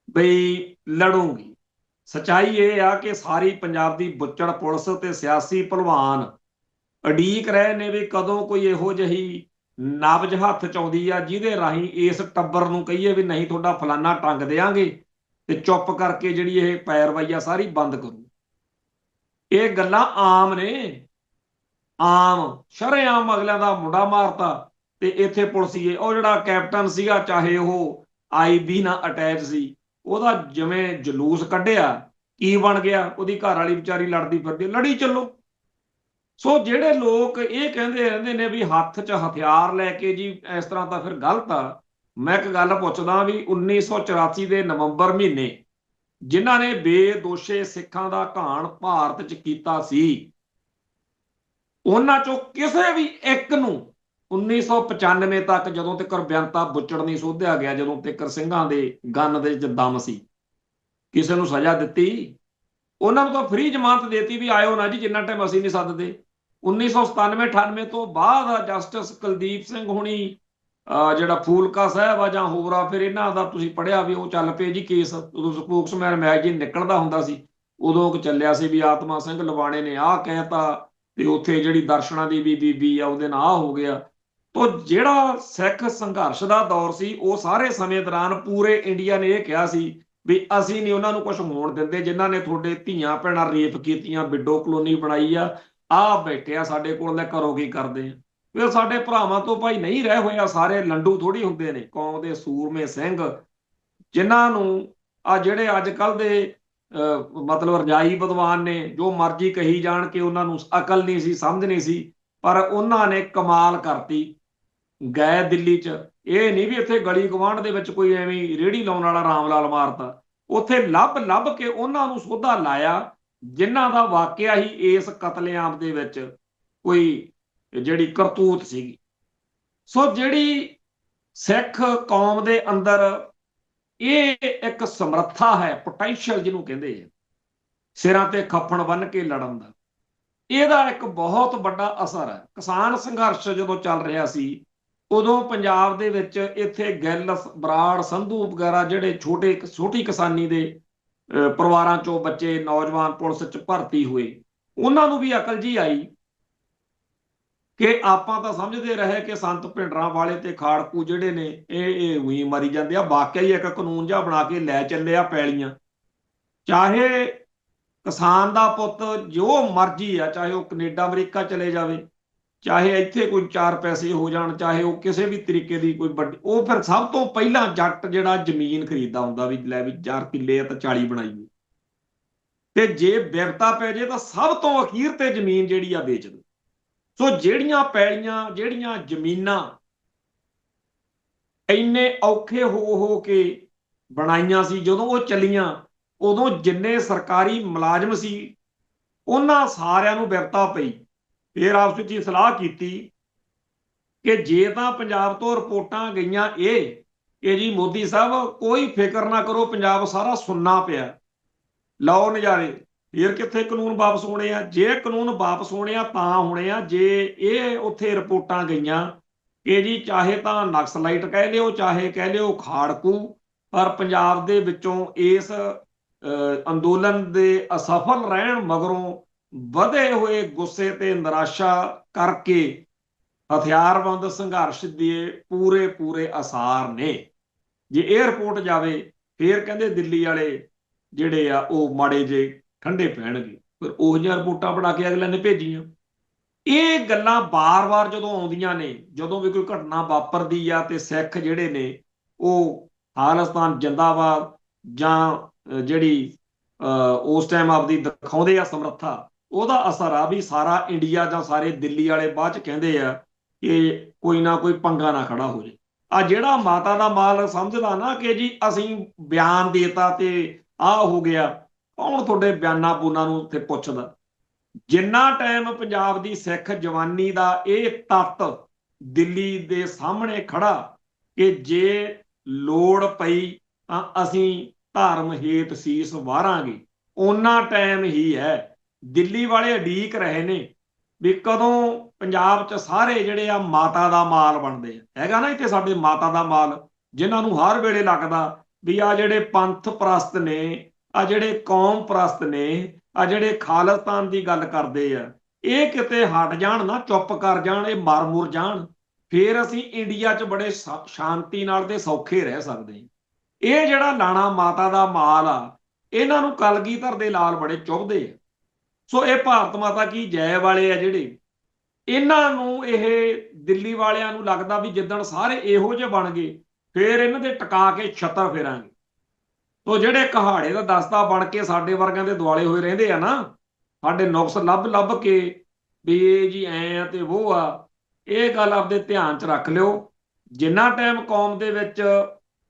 ਬਈ ਲੜੂਗੀ। ਸੱਚਾਈ ਇਹ ਆ ਕਿ ਸਾਰੀ ਪੰਜਾਬ ਦੀ ਬੁੱਚੜ ਪੁਲਿਸ ਤੇ ਸਿਆਸੀ ਭਲਵਾਨ ਉਡੀਕ ਰਹੇ ਨੇ ਵੀ ਕਦੋਂ ਕੋਈ ਇਹੋ ਜਿਹੀ ਨਬਜ਼ ਹੱਥ ਚ ਆਉਂਦੀ ਆ ਜਿਹਦੇ ਰਾਹੀਂ ਇਸ ਟੱਬਰ ਨੂੰ ਕਹੀਏ ਵੀ ਨਹੀਂ ਤੁਹਾਡਾ ਫਲਾਨਾ ਟੰਗ ਦੇਾਂਗੇ ਤੇ ਚੁੱਪ ਕਰਕੇ ਜਿਹੜੀ ਇਹ ਪੈਰਵਾਈ ਆ ਸਾਰੀ ਬੰਦ ਕਰੂ। ਇਹ ਗੱਲਾਂ ਆਮ ਨੇ, ਆਮ ਸ਼ਰੇਆਮ ਅਗਲਿਆਂ ਦਾ ਮੁੰਡਾ ਮਾਰਤਾ ਤੇ ਇੱਥੇ ਪੁਲਿਸੀਏ ਉਹ ਜਿਹੜਾ ਕੈਪਟਨ ਸੀਗਾ, ਚਾਹੇ ਉਹ IB ਨਾਲ ਅਟੈਚ ਸੀ, ਉਹਦਾ ਜਿਵੇਂ ਜਲੂਸ ਕੱਢਿਆ, ਕੀ ਬਣ ਗਿਆ, ਉਹਦੀ ਘਰ ਵਾਲੀ ਵਿਚਾਰੀ ਲੜਦੀ ਫਿਰਦੀ, ਲੜੀ ਚੱਲੋ। ਸੋ ਜਿਹੜੇ ਲੋਕ ਇਹ ਕਹਿੰਦੇ ਰਹਿੰਦੇ ਨੇ ਵੀ ਹੱਥ 'ਚ ਹਥਿਆਰ ਲੈ ਕੇ ਜੀ ਇਸ ਤਰ੍ਹਾਂ ਤਾਂ ਫਿਰ ਗਲਤ ਆ। ਮੈਂ ਇੱਕ ਗੱਲ ਪੁੱਛਦਾ ਵੀ 1984 ਦੇ ਨਵੰਬਰ ਮਹੀਨੇ ਜਿਨ੍ਹਾਂ ਨੇ ਬੇਦੋਸ਼ੇ ਸਿੱਖਾਂ ਦਾ ਘਾਣ ਭਾਰਤ 'ਚ ਕੀਤਾ ਸੀ, ਉਹਨਾਂ ਚੋਂ ਕਿਸੇ ਵੀ ਇੱਕ ਨੂੰ 1995 ਤੱਕ ਜਦੋਂ ਤੱਕ ਬੇਅੰਤਾ ਬੁੱਚੜ ਨਹੀਂ ਸੋਧਿਆ ਗਿਆ, ਜਦੋਂ ਤੱਕ ਸਿੰਘਾਂ ਦੇ ਗੰਨ ਦੇ ਵਿੱਚ ਦਮ ਸੀ, ਕਿਸੇ ਨੂੰ ਸਜ਼ਾ ਦਿੱਤੀ? ਉਹਨਾਂ ਨੂੰ ਤਾਂ ਫ੍ਰੀ ਜ਼ਮਾਨਤ ਦੇਤੀ ਵੀ ਆਇਓ ਨਾ ਜੀ ਜਿੰਨਾ ਟਾਈਮ ਅਸੀਂ ਨਹੀਂ ਸੱਦਦੇ। 1997-98 ਤੋਂ ਬਾਅਦ ਜਸਟਿਸ ਕੁਲਦੀਪ ਸਿੰਘ ਹੁਣੀ ਜਿਹੜਾ ਫੂਲਕਾ ਸਾਹਿਬ ਆ ਜਾਂ ਹੋਰ ਆ, ਫਿਰ ਇਹਨਾਂ ਦਾ ਤੁਸੀਂ ਪੜ੍ਹਿਆ ਵੀ ਉਹ ਚੱਲ ਪਏ ਜੀ ਕੇਸ। ਉਦੋਂ ਸਪੋਕਸਮੈਨ ਮੈਗਜ਼ੀਨ ਨਿਕਲਦਾ ਹੁੰਦਾ ਸੀ, ਉਦੋਂ ਚੱਲਿਆ ਸੀ ਵੀ ਆਤਮਾ ਸਿੰਘ ਲਵਾਣੇ ਨੇ ਆਹ ਕਹਿਤਾ ਤੇ ਉੱਥੇ ਜਿਹੜੀ ਦਰਸ਼ਨਾਂ ਦੀ ਵੀ ਬੀਬੀ ਆ ਉਹਦੇ ਨਾਲ ਹੋ ਗਿਆ। ਤੋ ਜਿਹੜਾ ਸਿੱਖ ਸੰਘਰਸ਼ ਦਾ ਦੌਰ ਸੀ ਉਹ ਸਾਰੇ ਸਮੇਂ ਦੌਰਾਨ ਪੂਰੇ ਇੰਡੀਆ ਨੇ ਇਹ ਕਿਹਾ ਸੀ ਵੀ ਅਸੀਂ ਨਹੀਂ ਉਹਨਾਂ ਨੂੰ ਕੁਝ ਹੋਣ ਦਿੰਦੇ, ਜਿਨ੍ਹਾਂ ਨੇ ਤੁਹਾਡੇ ਧੀਆਂ ਭੈਣਾਂ ਰੇਪ ਕੀਤੀਆਂ, ਵਿਡੋ ਕਲੋਨੀ ਬਣਾਈ ਆ ਬੈਠੇ ਆ ਸਾਡੇ ਕੋਲ, ਲੈ ਕਰੋ ਕੀ ਕਰਦੇ ਆ। ਫਿਰ ਸਾਡੇ ਭਰਾਵਾਂ ਤੋਂ ਭਾਈ ਨਹੀਂ ਰਹਿ ਹੋਇਆ, ਸਾਰੇ ਲੰਡੂ ਥੋੜੀ ਹੁੰਦੇ ਨੇ, ਕੌਮ ਦੇ ਸੂਰਮੇ ਸਿੰਘ ਜਿਨ੍ਹਾਂ ਨੂੰ ਆ ਜਿਹੜੇ ਅੱਜ ਕੱਲ ਦੇ ਮਤਲਬ ਰਜਾਈ ਵਿਦਵਾਨ ਨੇ ਜੋ ਮਰਜ਼ੀ ਕਹੀ ਜਾਣ ਕਿ ਉਹਨਾਂ ਨੂੰ ਅਕਲ ਨਹੀਂ ਸੀ, ਸਮਝ ਨਹੀਂ ਸੀ, ਪਰ ਉਹਨਾਂ ਨੇ ਕਮਾਲ ਕਰਤੀ। ਗਏ ਦਿੱਲੀ 'ਚ, ਇਹ ਨਹੀਂ ਵੀ ਇੱਥੇ ਗਲੀ ਗਵਾਂਢ ਦੇ ਵਿੱਚ ਕੋਈ ਐਵੇਂ ਰੇਹੜੀ ਲਾਉਣ ਵਾਲਾ ਰਾਮ ਲਾਲ ਮਾਰਤਾ, ਉੱਥੇ ਲੱਭ ਲੱਭ ਕੇ ਉਹਨਾਂ ਨੂੰ ਸੋਧਾ ਲਾਇਆ ਜਿਨ੍ਹਾਂ ਦਾ ਵਾਕਿਆ ਹੀ ਇਸ ਕਤਲੇਆਮ ਦੇ ਵਿੱਚ ਕੋਈ ਜਿਹੜੀ ਕਰਤੂਤ ਸੀਗੀ। ਸੋ ਜਿਹੜੀ ਸਿੱਖ ਕੌਮ ਦੇ ਅੰਦਰ ਇਹ ਇੱਕ ਸਮਰੱਥਾ ਹੈ, ਪੋਟੈਂਸ਼ੀਅਲ ਜਿਹਨੂੰ ਕਹਿੰਦੇ ਆ, ਸਿਰਾਂ ਤੇ ਖੱਫਣ ਬੰਨ ਕੇ ਲੜਨ ਦਾ, ਇਹਦਾ ਇੱਕ ਬਹੁਤ ਵੱਡਾ ਅਸਰ ਹੈ। ਕਿਸਾਨ ਸੰਘਰਸ਼ ਜਦੋਂ ਚੱਲ ਰਿਹਾ ਸੀ ਉਦੋਂ ਪੰਜਾਬ ਦੇ ਵਿੱਚ ਇੱਥੇ ਗਿੱਲ, ਬਰਾੜ, ਸੰਧੂ ਵਗੈਰਾ ਜਿਹੜੇ ਛੋਟੀ ਕਿਸਾਨੀ ਦੇ ਪਰਿਵਾਰਾਂ ਚੋਂ ਬੱਚੇ ਨੌਜਵਾਨ ਪੁਲਿਸ 'ਚ ਭਰਤੀ ਹੋਏ, ਉਹਨਾਂ ਨੂੰ ਵੀ ਅਕਲ ਜੀ ਆਈ ਕਿ ਆਪਾਂ ਤਾਂ ਸਮਝਦੇ ਰਹੇ ਕਿ ਸੰਤ ਭਿੰਡਰਾਂ ਵਾਲੇ ਤੇ ਖਾੜਕੂ ਜਿਹੜੇ ਨੇ ਇਹ ਉਹੀ ਮਰੀ ਜਾਂਦੇ ਆ, ਵਾਕਿਆ ਹੀ ਇੱਕ ਕਾਨੂੰਨ ਜਿਹਾ ਬਣਾ ਕੇ ਲੈ ਚੱਲੇ ਆ ਪੈਲੀਆਂ, ਚਾਹੇ ਕਿਸਾਨ ਦਾ ਪੁੱਤ ਜੋ ਮਰਜ਼ੀ ਆ, ਚਾਹੇ ਉਹ ਕੈਨੇਡਾ ਅਮਰੀਕਾ ਚਲੇ ਜਾਵੇ, ਚਾਹੇ ਇੱਥੇ ਕੋਈ 4 ਪੈਸੇ ਹੋ ਜਾਣ, ਚਾਹੇ ਉਹ ਕਿਸੇ ਵੀ ਤਰੀਕੇ ਦੀ ਕੋਈ ਵੱਡੀ, ਉਹ ਫਿਰ ਸਭ ਤੋਂ ਪਹਿਲਾਂ ਜੱਟ ਜਿਹੜਾ ਜ਼ਮੀਨ ਖਰੀਦਦਾ ਹੁੰਦਾ ਵੀ ਲੈ ਵੀ 4 ਕਿੱਲੇ ਆ ਤਾਂ 40 ਬਣਾਈਏ, ਤੇ ਜੇ ਬਿਰਤਾ ਪੈ ਜੇ ਤਾਂ ਸਭ ਤੋਂ ਅਖੀਰ ਤੇ ਜ਼ਮੀਨ ਜਿਹੜੀ ਆ ਵੇਚ ਦੋ। ਸੋ ਜਿਹੜੀਆਂ ਪੈਲੀਆਂ, ਜਿਹੜੀਆਂ ਜ਼ਮੀਨਾਂ ਇੰਨੇ ਔਖੇ ਹੋ ਕੇ ਬਣਾਈਆਂ ਸੀ, ਜਦੋਂ ਉਹ ਚੱਲੀਆਂ ਉਦੋਂ ਜਿੰਨੇ ਸਰਕਾਰੀ ਮੁਲਾਜ਼ਮ ਸੀ ਉਹਨਾਂ ਸਾਰਿਆਂ ਨੂੰ ਬਿਰਤਾ ਪਈ। ਫਿਰ ਆਪਸ ਵਿੱਚ ਸਲਾਹ ਕੀਤੀ ਕਿ ਜੇ ਤਾਂ ਪੰਜਾਬ ਤੋਂ ਰਿਪੋਰਟਾਂ ਗਈਆਂ ਇਹ ਕਿ ਜੀ ਮੋਦੀ ਸਾਹਿਬ ਕੋਈ ਫਿਕਰ ਨਾ ਕਰੋ, ਪੰਜਾਬ ਸਾਰਾ ਸੁੰਨਾ ਪਿਆ, ਲਓ ਨਜ਼ਾਰੇ, ਫਿਰ ਕਿੱਥੇ ਕਾਨੂੰਨ ਵਾਪਸ ਹੋਣੇ ਆ? ਜੇ ਕਾਨੂੰਨ ਵਾਪਸ ਹੋਣੇ ਆ ਤਾਂ ਹੋਣੇ ਆ ਜੇ ਇਹ ਉੱਥੇ ਰਿਪੋਰਟਾਂ ਗਈਆਂ ਕਿ ਜੀ ਚਾਹੇ ਤਾਂ ਨਕਸਲਾਈਟ ਕਹਿ ਲਿਓ, ਚਾਹੇ ਕਹਿ ਲਿਓ ਖਾੜਕੂ, ਪਰ ਪੰਜਾਬ ਦੇ ਵਿੱਚੋਂ ਇਸ ਅੰਦੋਲਨ ਦੇ ਅਸਫਲ ਰਹਿਣ ਮਗਰੋਂ ਵਧੇ ਹੋਏ ਗੁੱਸੇ ਤੇ ਨਿਰਾਸ਼ਾ ਕਰਕੇ ਹਥਿਆਰਬੰਦ ਸੰਘਰਸ਼ ਦੇ ਪੂਰੇ ਅਸਾਰ ਨੇ। ਜੇ ਇਹ ਰਿਪੋਰਟ ਜਾਵੇ ਫਿਰ ਕਹਿੰਦੇ ਦਿੱਲੀ ਵਾਲੇ ਜਿਹੜੇ ਆ ਉਹ ਮਾੜੇ ਜੇ ਠੰਡੇ ਪੈਣਗੇ, ਫਿਰ ਉਹ ਜਿਹੀਆਂ ਰਿਪੋਰਟਾਂ ਬਣਾ ਕੇ ਅਗਲੇ ਨੇ ਭੇਜੀਆਂ। ਇਹ ਗੱਲਾਂ ਬਾਰ-ਬਾਰ ਜਦੋਂ ਆਉਂਦੀਆਂ ਨੇ, ਜਦੋਂ ਵੀ ਕੋਈ ਘਟਨਾ ਵਾਪਰਦੀ ਆ ਤੇ ਸਿੱਖ ਜਿਹੜੇ ਨੇ ਉਹ ਖਾਲਿਸਤਾਨ ਜਿੰਦਾਬਾਦ ਜਾਂ ਜਿਹੜੀ ਉਸ ਟਾਈਮ ਆਪਦੀ ਦਿਖਾਉਂਦੇ ਆ ਸਮਰੱਥਾ, ਉਹਦਾ ਅਸਰ ਆ ਵੀ ਸਾਰਾ ਇੰਡੀਆ ਜਾਂ ਸਾਰੇ ਦਿੱਲੀ ਵਾਲੇ ਬਾਅਦ 'ਚ ਕਹਿੰਦੇ ਆ ਕਿ ਕੋਈ ਨਾ ਕੋਈ ਪੰਗਾ ਨਾ ਖੜਾ ਹੋ ਜੇ। ਆ ਜਿਹੜਾ ਮਾਤਾ ਦਾ ਮਾਲ ਸਮਝਦਾ ਨਾ ਕਿ ਜੀ ਅਸੀਂ ਬਿਆਨ ਦੇਤਾ ਤੇ ਆਹ ਹੋ ਗਿਆ, ਕੌਣ ਤੁਹਾਡੇ ਬਿਆਨਾਂ ਬੂਨਾਂ ਨੂੰ ਉੱਥੇ ਪੁੱਛਦਾ? ਜਿੰਨਾ ਟਾਈਮ ਪੰਜਾਬ ਦੀ ਸਿੱਖ ਜਵਾਨੀ ਦਾ ਇਹ ਤੱਤ ਦਿੱਲੀ ਦੇ ਸਾਹਮਣੇ ਖੜਾ ਕਿ ਜੇ ਲੋੜ ਪਈ ਤਾਂ ਅਸੀਂ ਧਰਮ ਹੇਤ ਸੀਸ ਵਾਰਾਂਗੇ, ਓਨਾ ਟਾਈਮ ਹੀ ਹੈ। ਦਿੱਲੀ ਵਾਲੇ ਉਡੀਕ ਰਹੇ ਨੇ ਵੀ ਕਦੋਂ ਪੰਜਾਬ 'ਚ ਸਾਰੇ ਜਿਹੜੇ ਆ ਮਾਤਾ ਦਾ ਮਾਲ ਬਣਦੇ ਆ। ਹੈਗਾ ਨਾ ਇੱਥੇ ਸਾਡੇ ਮਾਤਾ ਦਾ ਮਾਲ, ਜਿਨ੍ਹਾਂ ਨੂੰ ਹਰ ਵੇਲੇ ਲੱਗਦਾ ਵੀ ਆ ਜਿਹੜੇ ਪੰਥ ਪ੍ਰਸਤ ਨੇ, ਆ ਜਿਹੜੇ ਕੌਮ ਪ੍ਰਸਤ ਨੇ, ਆ ਜਿਹੜੇ ਖਾਲਿਸਤਾਨ ਦੀ ਗੱਲ ਕਰਦੇ ਆ, ਇਹ ਕਿਤੇ ਹਟ ਜਾਣ ਨਾ, ਚੁੱਪ ਕਰ ਜਾਣ, ਇਹ ਮਰ ਮੁਰ ਜਾਣ, ਫਿਰ ਅਸੀਂ ਇੰਡੀਆ 'ਚ ਬੜੇ ਸ਼ਾਂਤੀ ਨਾਲ ਤੇ ਸੌਖੇ ਰਹਿ ਸਕਦੇ ਹਾਂ। ਇਹ ਜਿਹੜਾ ਲਾਣਾ ਮਾਤਾ ਦਾ ਮਾਲ ਆ, ਇਹਨਾਂ ਨੂੰ ਕਲਗੀਧਰ ਦੇ ਲਾਲ ਬੜੇ ਚੁੱਭਦੇ ਆ। ਸੋ ਇਹ ਭਾਰਤ ਮਾਤਾ ਕੀ ਜੈ ਵਾਲੇ ਆ ਜਿਹੜੇ, ਇਹਨਾਂ ਨੂੰ ਇਹ ਦਿੱਲੀ ਵਾਲਿਆਂ ਨੂੰ ਲੱਗਦਾ ਵੀ ਜਿੱਦਣ ਸਾਰੇ ਇਹੋ ਜਿਹੇ ਬਣ ਗਏ ਫਿਰ ਇਹਨਾਂ ਦੇ ਟਿਕਾ ਕੇ ਛੱਤਰ ਫੇਰਾਂਗੇ। ਤੋ ਜਿਹੜੇ ਕਹਾੜੇ ਦਾ ਦਸਤਾ ਬਣ ਕੇ ਸਾਡੇ ਵਰਗਿਆਂ ਦੇ ਦੁਆਲੇ ਹੋਏ ਰਹਿੰਦੇ ਆ ਨਾ, ਸਾਡੇ ਨੁਕਸ ਲੱਭ ਕੇ ਵੀ ਇਹ ਜੀ ਐ ਆ ਤੇ ਉਹ ਆ, ਇਹ ਗੱਲ ਆਪਦੇ ਧਿਆਨ 'ਚ ਰੱਖ ਲਿਓ। ਜਿੰਨਾ ਟਾਈਮ ਕੌਮ ਦੇ ਵਿੱਚ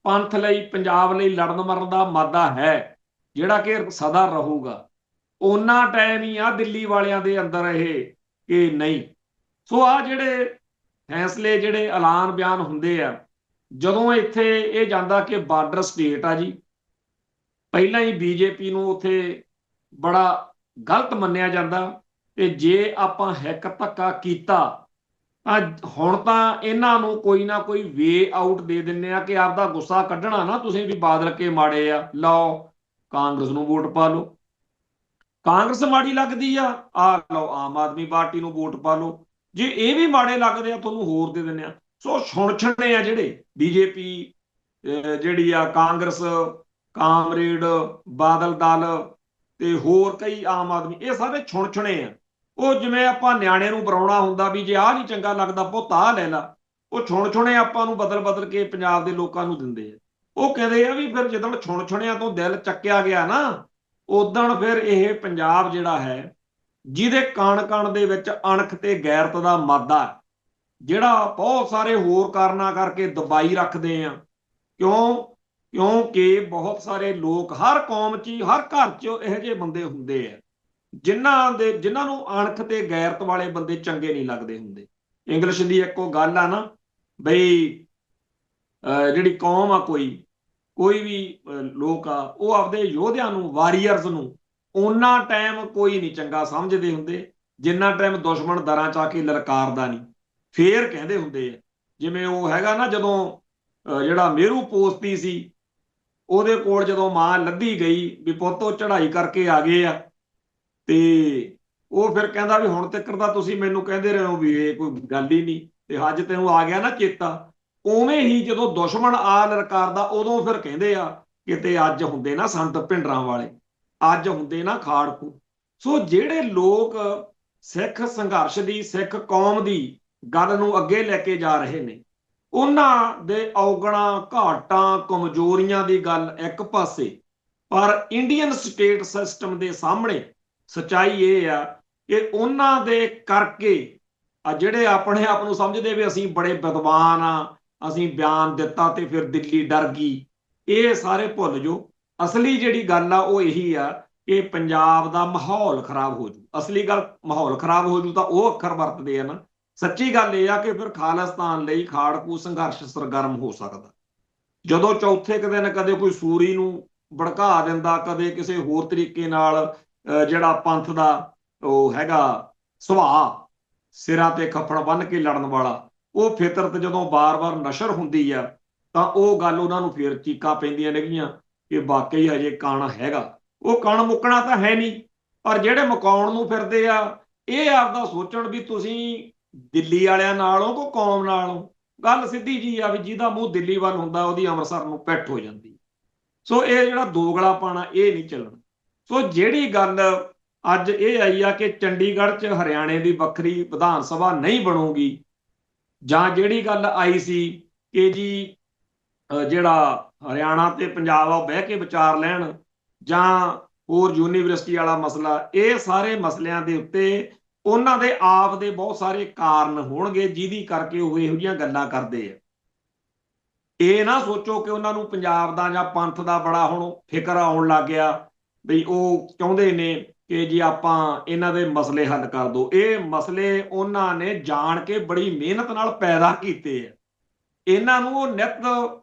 ਪੰਥ ਲਈ, ਪੰਜਾਬ ਲਈ ਲੜਨ ਮਰਨ ਦਾ ਮਾਦਾ ਹੈ, ਜਿਹੜਾ ਕਿ ਸਦਾ ਰਹੂਗਾ, ਓਨਾ ਟਾਈਮ ਹੀ ਆ ਦਿੱਲੀ ਵਾਲਿਆਂ ਦੇ ਅੰਦਰ ਇਹ ਕਿ ਨਹੀਂ। ਸੋ ਆ ਜਿਹੜੇ ਫੈਸਲੇ, ਜਿਹੜੇ ਐਲਾਨ ਬਿਆਨ ਹੁੰਦੇ ਆ, ਜਦੋਂ ਇੱਥੇ ਇਹ ਜਾਂਦਾ ਕਿ ਬਾਰਡਰ ਸਟੇਟ ਆ ਜੀ, ਪਹਿਲਾਂ ਹੀ ਬੀਜੇਪੀ ਨੂੰ ਉੱਥੇ ਬੜਾ ਗਲਤ ਮੰਨਿਆ ਜਾਂਦਾ ਤੇ ਜੇ ਆਪਾਂ ਹਿੱਕ ਧੱਕਾ ਕੀਤਾ ਤਾਂ ਹੁਣ ਤਾਂ ਇਹਨਾਂ ਨੂੰ ਕੋਈ ਨਾ ਕੋਈ ਵੇ ਆਊਟ ਦੇ ਦਿੰਦੇ ਆ ਕਿ ਆਪਦਾ ਗੁੱਸਾ ਕੱਢਣਾ ਨਾ ਤੁਸੀਂ ਵੀ ਬਾਦਲ ਕੇ ਮਾੜੇ ਆ, ਲਓ ਕਾਂਗਰਸ ਨੂੰ ਵੋਟ ਪਾ ਲਓ। ਕਾਂਗਰਸ ਮਾੜੀ ਲੱਗਦੀ ਆ ਲਓ ਆਮ ਆਦਮੀ ਪਾਰਟੀ ਨੂੰ ਵੋਟ ਪਾ ਲਓ, ਜੇ ਇਹ ਵੀ ਮਾੜੇ ਲੱਗਦੇ ਆ ਤੁਹਾਨੂੰ ਹੋਰ ਦੇ ਦਿੰਦੇ ਆ। ਸੋ ਛੁਣਛਣੇ ਆ ਜਿਹੜੇ ਬੀਜੇਪੀ ਜਿਹੜੀ ਆ, ਕਾਂਗਰਸ ਕਾਮਰੇਡ, ਬਾਦਲ ਦਲ ਤੇ ਹੋਰ ਕਈ ਆਮ ਆਦਮੀ, ਇਹ ਸਾਰੇ ਛੁਣਛੁਣੇ ਆ। ਉਹ ਜਿਵੇਂ ਆਪਾਂ ਨਿਆਣੇ ਨੂੰ ਬੁਲਾਉਣਾ ਹੁੰਦਾ ਵੀ ਜੇ ਆਹ ਨਹੀਂ ਚੰਗਾ ਲੱਗਦਾ ਪੁੱਤ ਆਹ ਲੈ ਲਾ, ਉਹ ਛੁਣਛੁਣੇ ਆਪਾਂ ਨੂੰ ਬਦਲ ਬਦਲ ਕੇ ਪੰਜਾਬ ਦੇ ਲੋਕਾਂ ਨੂੰ ਦਿੰਦੇ ਆ। ਉਹ ਕਹਿੰਦੇ ਆ ਵੀ ਫਿਰ ਜਦੋਂ ਛੁਣਛੁਣਿਆਂ ਤੋਂ ਦਿਲ ਚੱਕਿਆ ਗਿਆ ਨਾ, ਉਦਣ ਫਿਰ ਇਹ ਪੰਜਾਬ ਜਿਹੜਾ ਹੈ, ਜਿਹਦੇ ਕਣ ਕਣ ਦੇ ਵਿੱਚ ਅਣਖ ਤੇ ਗੈਰਤ ਦਾ ਮਾਦਾ, ਜਿਹੜਾ ਬਹੁਤ ਸਾਰੇ ਹੋਰ ਕਾਰਨਾਂ ਕਰਕੇ ਦਬਾਈ ਰੱਖਦੇ ਆ। ਕਿਉਂ? ਕਿਉਂਕਿ ਬਹੁਤ ਸਾਰੇ ਲੋਕ ਹਰ ਕੌਮ 'ਚ ਹਰ ਘਰ 'ਚ ਇਹੋ ਜਿਹੇ ਬੰਦੇ ਹੁੰਦੇ ਆ ਜਿਨ੍ਹਾਂ ਨੂੰ ਅਣਖ ਤੇ ਗੈਰਤ ਵਾਲੇ ਬੰਦੇ ਚੰਗੇ ਨਹੀਂ ਲੱਗਦੇ ਹੁੰਦੇ। ਇੰਗਲਿਸ਼ ਦੀ ਇੱਕੋ ਗੱਲ ਆ ਨਾ ਬਈ, ਜਿਹੜੀ ਕੌਮ ਆ ਕੋਈ ਵੀ ਲੋਕ ਆ, ਉਹ ਆਪਦੇ ਯੋਧਿਆਂ ਨੂੰ, ਵਾਰੀਅਰਸ ਨੂੰ ਓਨਾ ਟਾਈਮ ਕੋਈ ਨਹੀਂ ਚੰਗਾ ਸਮਝਦੇ ਹੁੰਦੇ ਜਿੰਨਾ ਟਾਈਮ ਦੁਸ਼ਮਣ ਦਰਾਂ ਚ ਆ ਕੇ ਲਲਕਾਰਦਾ ਨਹੀਂ। ਫੇਰ ਕਹਿੰਦੇ ਹੁੰਦੇ ਆ, ਜਿਵੇਂ ਉਹ ਹੈਗਾ ਨਾ, ਜਦੋਂ ਜਿਹੜਾ ਮੇਰੂ ਪੋਸਤੀ ਸੀ, ਉਹਦੇ ਕੋਲ ਜਦੋਂ ਮਾਂ ਲੱਦੀ ਗਈ ਵੀ ਪੁੱਤ ਉਹ ਚੜ੍ਹਾਈ ਕਰਕੇ ਆ ਗਏ ਆ, ਤੇ ਉਹ ਫਿਰ ਕਹਿੰਦਾ ਵੀ ਹੁਣ ਤੱਕ ਤਾਂ ਤੁਸੀਂ ਮੈਨੂੰ ਕਹਿੰਦੇ ਰਹੇ ਹੋ ਵੀ ਇਹ ਕੋਈ ਗੱਲ ਹੀ ਨਹੀਂ, ਤੇ ਅੱਜ ਤੈਨੂੰ ਆ ਗਿਆ ਨਾ ਚੇਤਾ। ਉਵੇਂ ਹੀ ਜਦੋਂ ਦੁਸ਼ਮਣ ਆ ਲਲਕਾਰਦਾ, ਉਦੋਂ ਫਿਰ ਕਹਿੰਦੇ ਆ ਕਿਤੇ ਅੱਜ ਹੁੰਦੇ ਨਾ ਸੰਤ ਭਿੰਡਰਾਂ ਵਾਲੇ, ਅੱਜ ਹੁੰਦੇ ਨਾ ਖਾੜਕੂ। ਸੋ ਜਿਹੜੇ ਲੋਕ ਸਿੱਖ ਸੰਘਰਸ਼ ਦੀ, ਸਿੱਖ ਕੌਮ ਦੀ ਗੱਲ ਨੂੰ ਅੱਗੇ ਲੈ ਕੇ ਜਾ ਰਹੇ ਨੇ, ਉਹਨਾਂ ਦੇ ਔਗਣਾਂ, ਘਾਟਾਂ, ਕਮਜ਼ੋਰੀਆਂ ਦੀ ਗੱਲ ਇੱਕ ਪਾਸੇ, ਪਰ ਇੰਡੀਅਨ ਸਟੇਟ ਸਿਸਟਮ ਦੇ ਸਾਹਮਣੇ ਸੱਚਾਈ ਇਹ ਆ ਕਿ ਉਹਨਾਂ ਦੇ ਕਰਕੇ ਆ ਜਿਹੜੇ ਆਪਣੇ ਆਪ ਨੂੰ ਸਮਝਦੇ ਵੀ ਅਸੀਂ ਬੜੇ ਵਿਦਵਾਨ ਆ, ਅਸੀਂ ਬਿਆਨ ਦਿੱਤਾ ਤੇ ਫਿਰ ਦਿੱਲੀ ਡਰ ਗਈ, ਇਹ ਸਾਰੇ ਭੁੱਲ ਜਾਓ। ਅਸਲੀ ਜਿਹੜੀ ਗੱਲ ਆ ਉਹ ਇਹੀ ਆ ਕਿ ਪੰਜਾਬ ਦਾ ਮਾਹੌਲ ਖਰਾਬ ਹੋ ਜੂ। ਅਸਲੀ ਗੱਲ ਮਾਹੌਲ ਖਰਾਬ ਹੋ ਜੂ ਤਾਂ ਉਹ ਅੱਖਰ ਵਰਤਦੇ ਆ ਨਾ। ਸੱਚੀ ਗੱਲ ਇਹ ਆ ਕਿ ਫਿਰ ਖਾਲਿਸਤਾਨ ਲਈ ਖਾੜਕੂ ਸੰਘਰਸ਼ ਸਰਗਰਮ ਹੋ ਸਕਦਾ ਜਦੋਂ ਚੌਥੇ ਕੁ ਦਿਨ ਕਦੇ ਕੋਈ ਸੂਰੀ ਨੂੰ ਭੜਕਾ ਦਿੰਦਾ, ਕਦੇ ਕਿਸੇ ਹੋਰ ਤਰੀਕੇ ਨਾਲ ਜਿਹੜਾ ਪੰਥ ਦਾ ਉਹ ਹੈਗਾ ਸੁਭਾਅ, ਸਿਰਾਂ ਤੇ ਖੱਫੜ ਬੰਨ ਕੇ ਲੜਨ ਵਾਲਾ, ਉਹ ਫਿਤਰਤ ਜਦੋਂ ਬਾਰ-ਬਾਰ ਨਸ਼ਰ ਹੁੰਦੀ ਆ ਤਾਂ ਉਹ ਗੱਲ ਉਹਨਾਂ ਨੂੰ ਫੇਰ ਚੀਕਾਂ ਪੈਂਦੀਆਂ ਨੇਗੀਆਂ ਕਿ ਵਾਕਈ ਹਜੇ ਕਣ ਹੈਗਾ। ਉਹ ਕਣ ਮੁੱਕਣਾ ਤਾਂ ਹੈ ਨਹੀਂ, ਪਰ ਜਿਹੜੇ ਮੁਕਾਉਣ ਨੂੰ ਫਿਰਦੇ ਆ ਇਹ ਆਪਦਾ ਸੋਚਣ ਵੀ ਤੁਸੀਂ ਦਿੱਲੀ ਵਾਲਿਆਂ ਨਾਲੋਂ ਕੋ ਕੌਮ ਨਾਲੋਂ। ਗੱਲ ਸਿੱਧੀ ਜੀ ਆ ਵੀ ਜਿਹਦਾ ਮੂੰਹ ਦਿੱਲੀ ਵੱਲ ਹੁੰਦਾ ਉਹਦੀ ਅੰਮ੍ਰਿਤਸਰ ਨੂੰ ਪਿੱਠ ਹੋ ਜਾਂਦੀ। ਸੋ ਇਹ ਜਿਹੜਾ ਦੋਗਲਾਪਣ ਆ ਇਹ ਨਹੀਂ ਚੱਲਣਾ। ਸੋ ਜਿਹੜੀ ਗੱਲ ਅੱਜ ਇਹ ਆਈ ਆ ਕਿ ਚੰਡੀਗੜ੍ਹ 'ਚ ਹਰਿਆਣੇ ਦੀ ਵੱਖਰੀ ਵਿਧਾਨ ਸਭਾ ਨਹੀਂ ਬਣੂਗੀ, ਜਾਂ ਜਿਹੜੀ ਗੱਲ ਆਈ ਸੀ ਕਿ ਜੀ ਜਿਹੜਾ ਹਰਿਆਣਾ ਤੇ ਪੰਜਾਬ ਆ ਉਹ ਬਹਿ ਕੇ ਵਿਚਾਰ ਲੈਣ, ਜਾਂ ਹੋਰ ਯੂਨੀਵਰਸਿਟੀ ਵਾਲਾ ਮਸਲਾ, ਇਹ ਸਾਰੇ ਮਸਲਿਆਂ ਦੇ ਉੱਤੇ ਉਹਨਾਂ ਦੇ ਆਪ ਦੇ ਬਹੁਤ ਸਾਰੇ ਕਾਰਨ ਹੋਣਗੇ ਜਿਹਦੀ ਕਰਕੇ ਉਹ ਇਹੋ ਜਿਹੀਆਂ ਗੱਲਾਂ ਕਰਦੇ ਆ। ਇਹ ਨਾ ਸੋਚੋ ਕਿ ਉਹਨਾਂ ਨੂੰ ਪੰਜਾਬ ਦਾ ਜਾਂ ਪੰਥ ਦਾ ਬੜਾ ਹੁਣ ਫਿਕਰ ਆਉਣ ਲੱਗ ਗਿਆ ਵੀ ਉਹ ਚਾਹੁੰਦੇ ਨੇ ਕਿ ਜੀ ਆਪਾਂ ਇਹਨਾਂ ਦੇ ਮਸਲੇ ਹੱਲ ਕਰ ਦੋ। ਇਹ ਮਸਲੇ ਉਹਨਾਂ ਨੇ ਜਾਣ ਕੇ ਬੜੀ ਮਿਹਨਤ ਨਾਲ ਪੈਦਾ ਕੀਤੇ ਆ। ਇਹਨਾਂ ਨੂੰ ਉਹ ਨਿੱਤ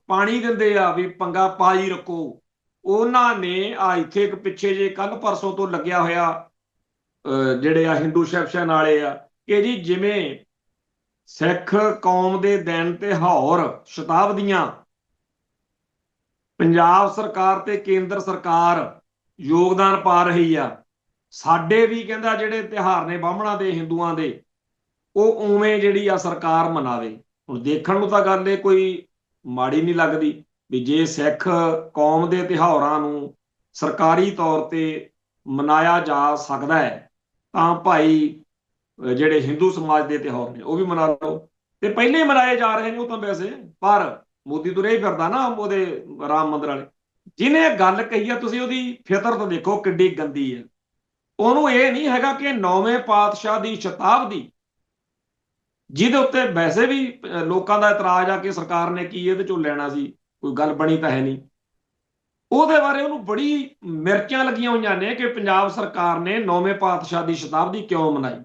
ਪਾਣੀ ਦਿੰਦੇ ਆ ਵੀ ਪੰਗਾ ਪਾਈ ਰੱਖੋ। ਉਹਨਾਂ ਨੇ ਆ ਇੱਥੇ ਇੱਕ ਪਿੱਛੇ ਜੇ ਕੱਲ ਪਰਸੋਂ ਤੋਂ ਲੱਗਿਆ ਹੋਇਆ ਜਿਹੜੇ ਆ ਹਿੰਦੂ ਸੈਕਸ਼ਨ ਵਾਲੇ ਆ ਕਿ ਜੀ ਜਿਵੇਂ ਸਿੱਖ ਕੌਮ ਦੇ ਦਿਨ ਤਿਉਹਾਰ, ਸ਼ਤਾਬਦੀਆਂ ਪੰਜਾਬ ਸਰਕਾਰ ਤੇ ਕੇਂਦਰ ਸਰਕਾਰ ਯੋਗਦਾਨ ਪਾ ਰਹੀ ਆ, ਸਾਡੇ ਵੀ ਕਹਿੰਦਾ ਜਿਹੜੇ ਤਿਉਹਾਰ ਨੇ ਬਾਹਮਣਾਂ ਦੇ, ਹਿੰਦੂਆਂ ਦੇ, ਉਹ ਉਵੇਂ ਜਿਹੜੀ ਆ ਸਰਕਾਰ ਮਨਾਵੇ। ਹੁਣ ਦੇਖਣ ਨੂੰ ਤਾਂ ਗੱਲ ਇਹ ਕੋਈ ਮਾੜੀ ਨਹੀਂ ਲੱਗਦੀ ਵੀ ਜੇ ਸਿੱਖ ਕੌਮ ਦੇ ਤਿਉਹਾਰਾਂ ਨੂੰ ਸਰਕਾਰੀ ਤੌਰ ਤੇ ਮਨਾਇਆ ਜਾ ਸਕਦਾ ਹੈ ਤਾਂ ਭਾਈ ਜਿਹੜੇ ਹਿੰਦੂ ਸਮਾਜ ਦੇ ਤਿਉਹਾਰ ਨੇ ਉਹ ਵੀ ਮਨਾ ਲਓ, ਤੇ ਪਹਿਲੇ ਮਨਾਏ ਜਾ ਰਹੇ ਨੇ ਉਹ ਤਾਂ ਵੈਸੇ। ਪਰ ਮੋਦੀ ਤੁਰੇ ਹੀ ਫਿਰਦਾ ਨਾ ਉਹਦੇ ਰਾਮ ਮੰਦਿਰ ਵਾਲੇ, ਜਿਹਨੇ ਗੱਲ ਕਹੀ ਆ ਤੁਸੀਂ ਉਹਦੀ ਫਿਤਰਤ ਦੇਖੋ ਕਿੱਡੀ ਗੰਦੀ ਹੈ। ਉਹਨੂੰ ਇਹ ਨਹੀਂ ਹੈਗਾ ਕਿ 9ਵੇਂ ਪਾਤਸ਼ਾਹ ਦੀ ਸ਼ਤਾਬਦੀ, ਜਿਹਦੇ ਉੱਤੇ ਵੈਸੇ ਵੀ ਲੋਕਾਂ ਦਾ ਇਤਰਾਜ਼ ਆ ਕਿ ਸਰਕਾਰ ਨੇ ਕੀ ਇਹਦੇ ਚੋਂ ਲੈਣਾ ਸੀ, ਕੋਈ ਗੱਲ ਬਣੀ ਤਾਂ ਹੈ ਨਹੀਂ, ਉਹਦੇ ਬਾਰੇ ਉਹਨੂੰ ਬੜੀ ਮਿਰਚਾਂ ਲੱਗੀਆਂ ਹੋਈਆਂ ਨੇ ਕਿ ਪੰਜਾਬ ਸਰਕਾਰ ਨੇ 9ਵੇਂ ਪਾਤਸ਼ਾਹ ਦੀ ਸ਼ਤਾਬਦੀ ਕਿਉਂ ਮਨਾਈ।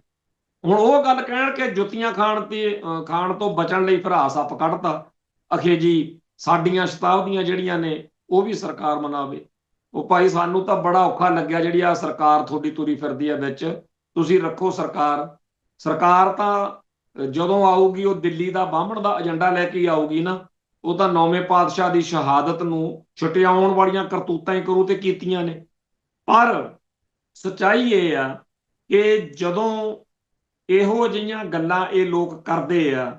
ਹੁਣ ਉਹ ਗੱਲ ਕਹਿਣ ਕਿ ਜੁੱਤੀਆਂ ਖਾਣ ਤੋਂ ਬਚਣ ਲਈ ਭਰਾ ਸੱਪ ਕੱਢਤਾ, ਅਖੇ ਜੀ ਸਾਡੀਆਂ ਸ਼ਤਾਬਦੀਆਂ ਜਿਹੜੀਆਂ ਨੇ ਉਹ ਵੀ ਸਰਕਾਰ ਮਨਾਵੇ। ਉਹ ਭਾਈ ਸਾਨੂੰ ਤਾਂ ਬੜਾ ਔਖਾ ਲੱਗਿਆ ਜਿਹੜੀ ਆ ਸਰਕਾਰ ਤੁਹਾਡੀ ਤੁਰੀ ਫਿਰਦੀ ਆ ਵਿੱਚ, ਤੁਸੀਂ ਰੱਖੋ ਸਰਕਾਰ ਤਾਂ ਜਦੋਂ ਆਊਗੀ ਉਹ ਦਿੱਲੀ ਦਾ ਬਾਹਮਣ ਦਾ ਏਜੰਡਾ ਲੈ ਕੇ ਆਊਗੀ ਨਾ, ਉਹ ਤਾਂ 9ਵੇਂ ਪਾਤਸ਼ਾਹ ਦੀ ਸ਼ਹਾਦਤ ਨੂੰ ਛੁਟਿਆਉਣ ਵਾਲੀਆਂ ਕਰਤੂਤਾਂ ਹੀ ਕਰੂ ਤੇ ਕੀਤੀਆਂ ਨੇ। ਪਰ ਸੱਚਾਈ ਇਹ ਆ ਕਿ ਜਦੋਂ ਇਹੋ ਜਿਹੀਆਂ ਗੱਲਾਂ ਇਹ ਲੋਕ ਕਰਦੇ ਆ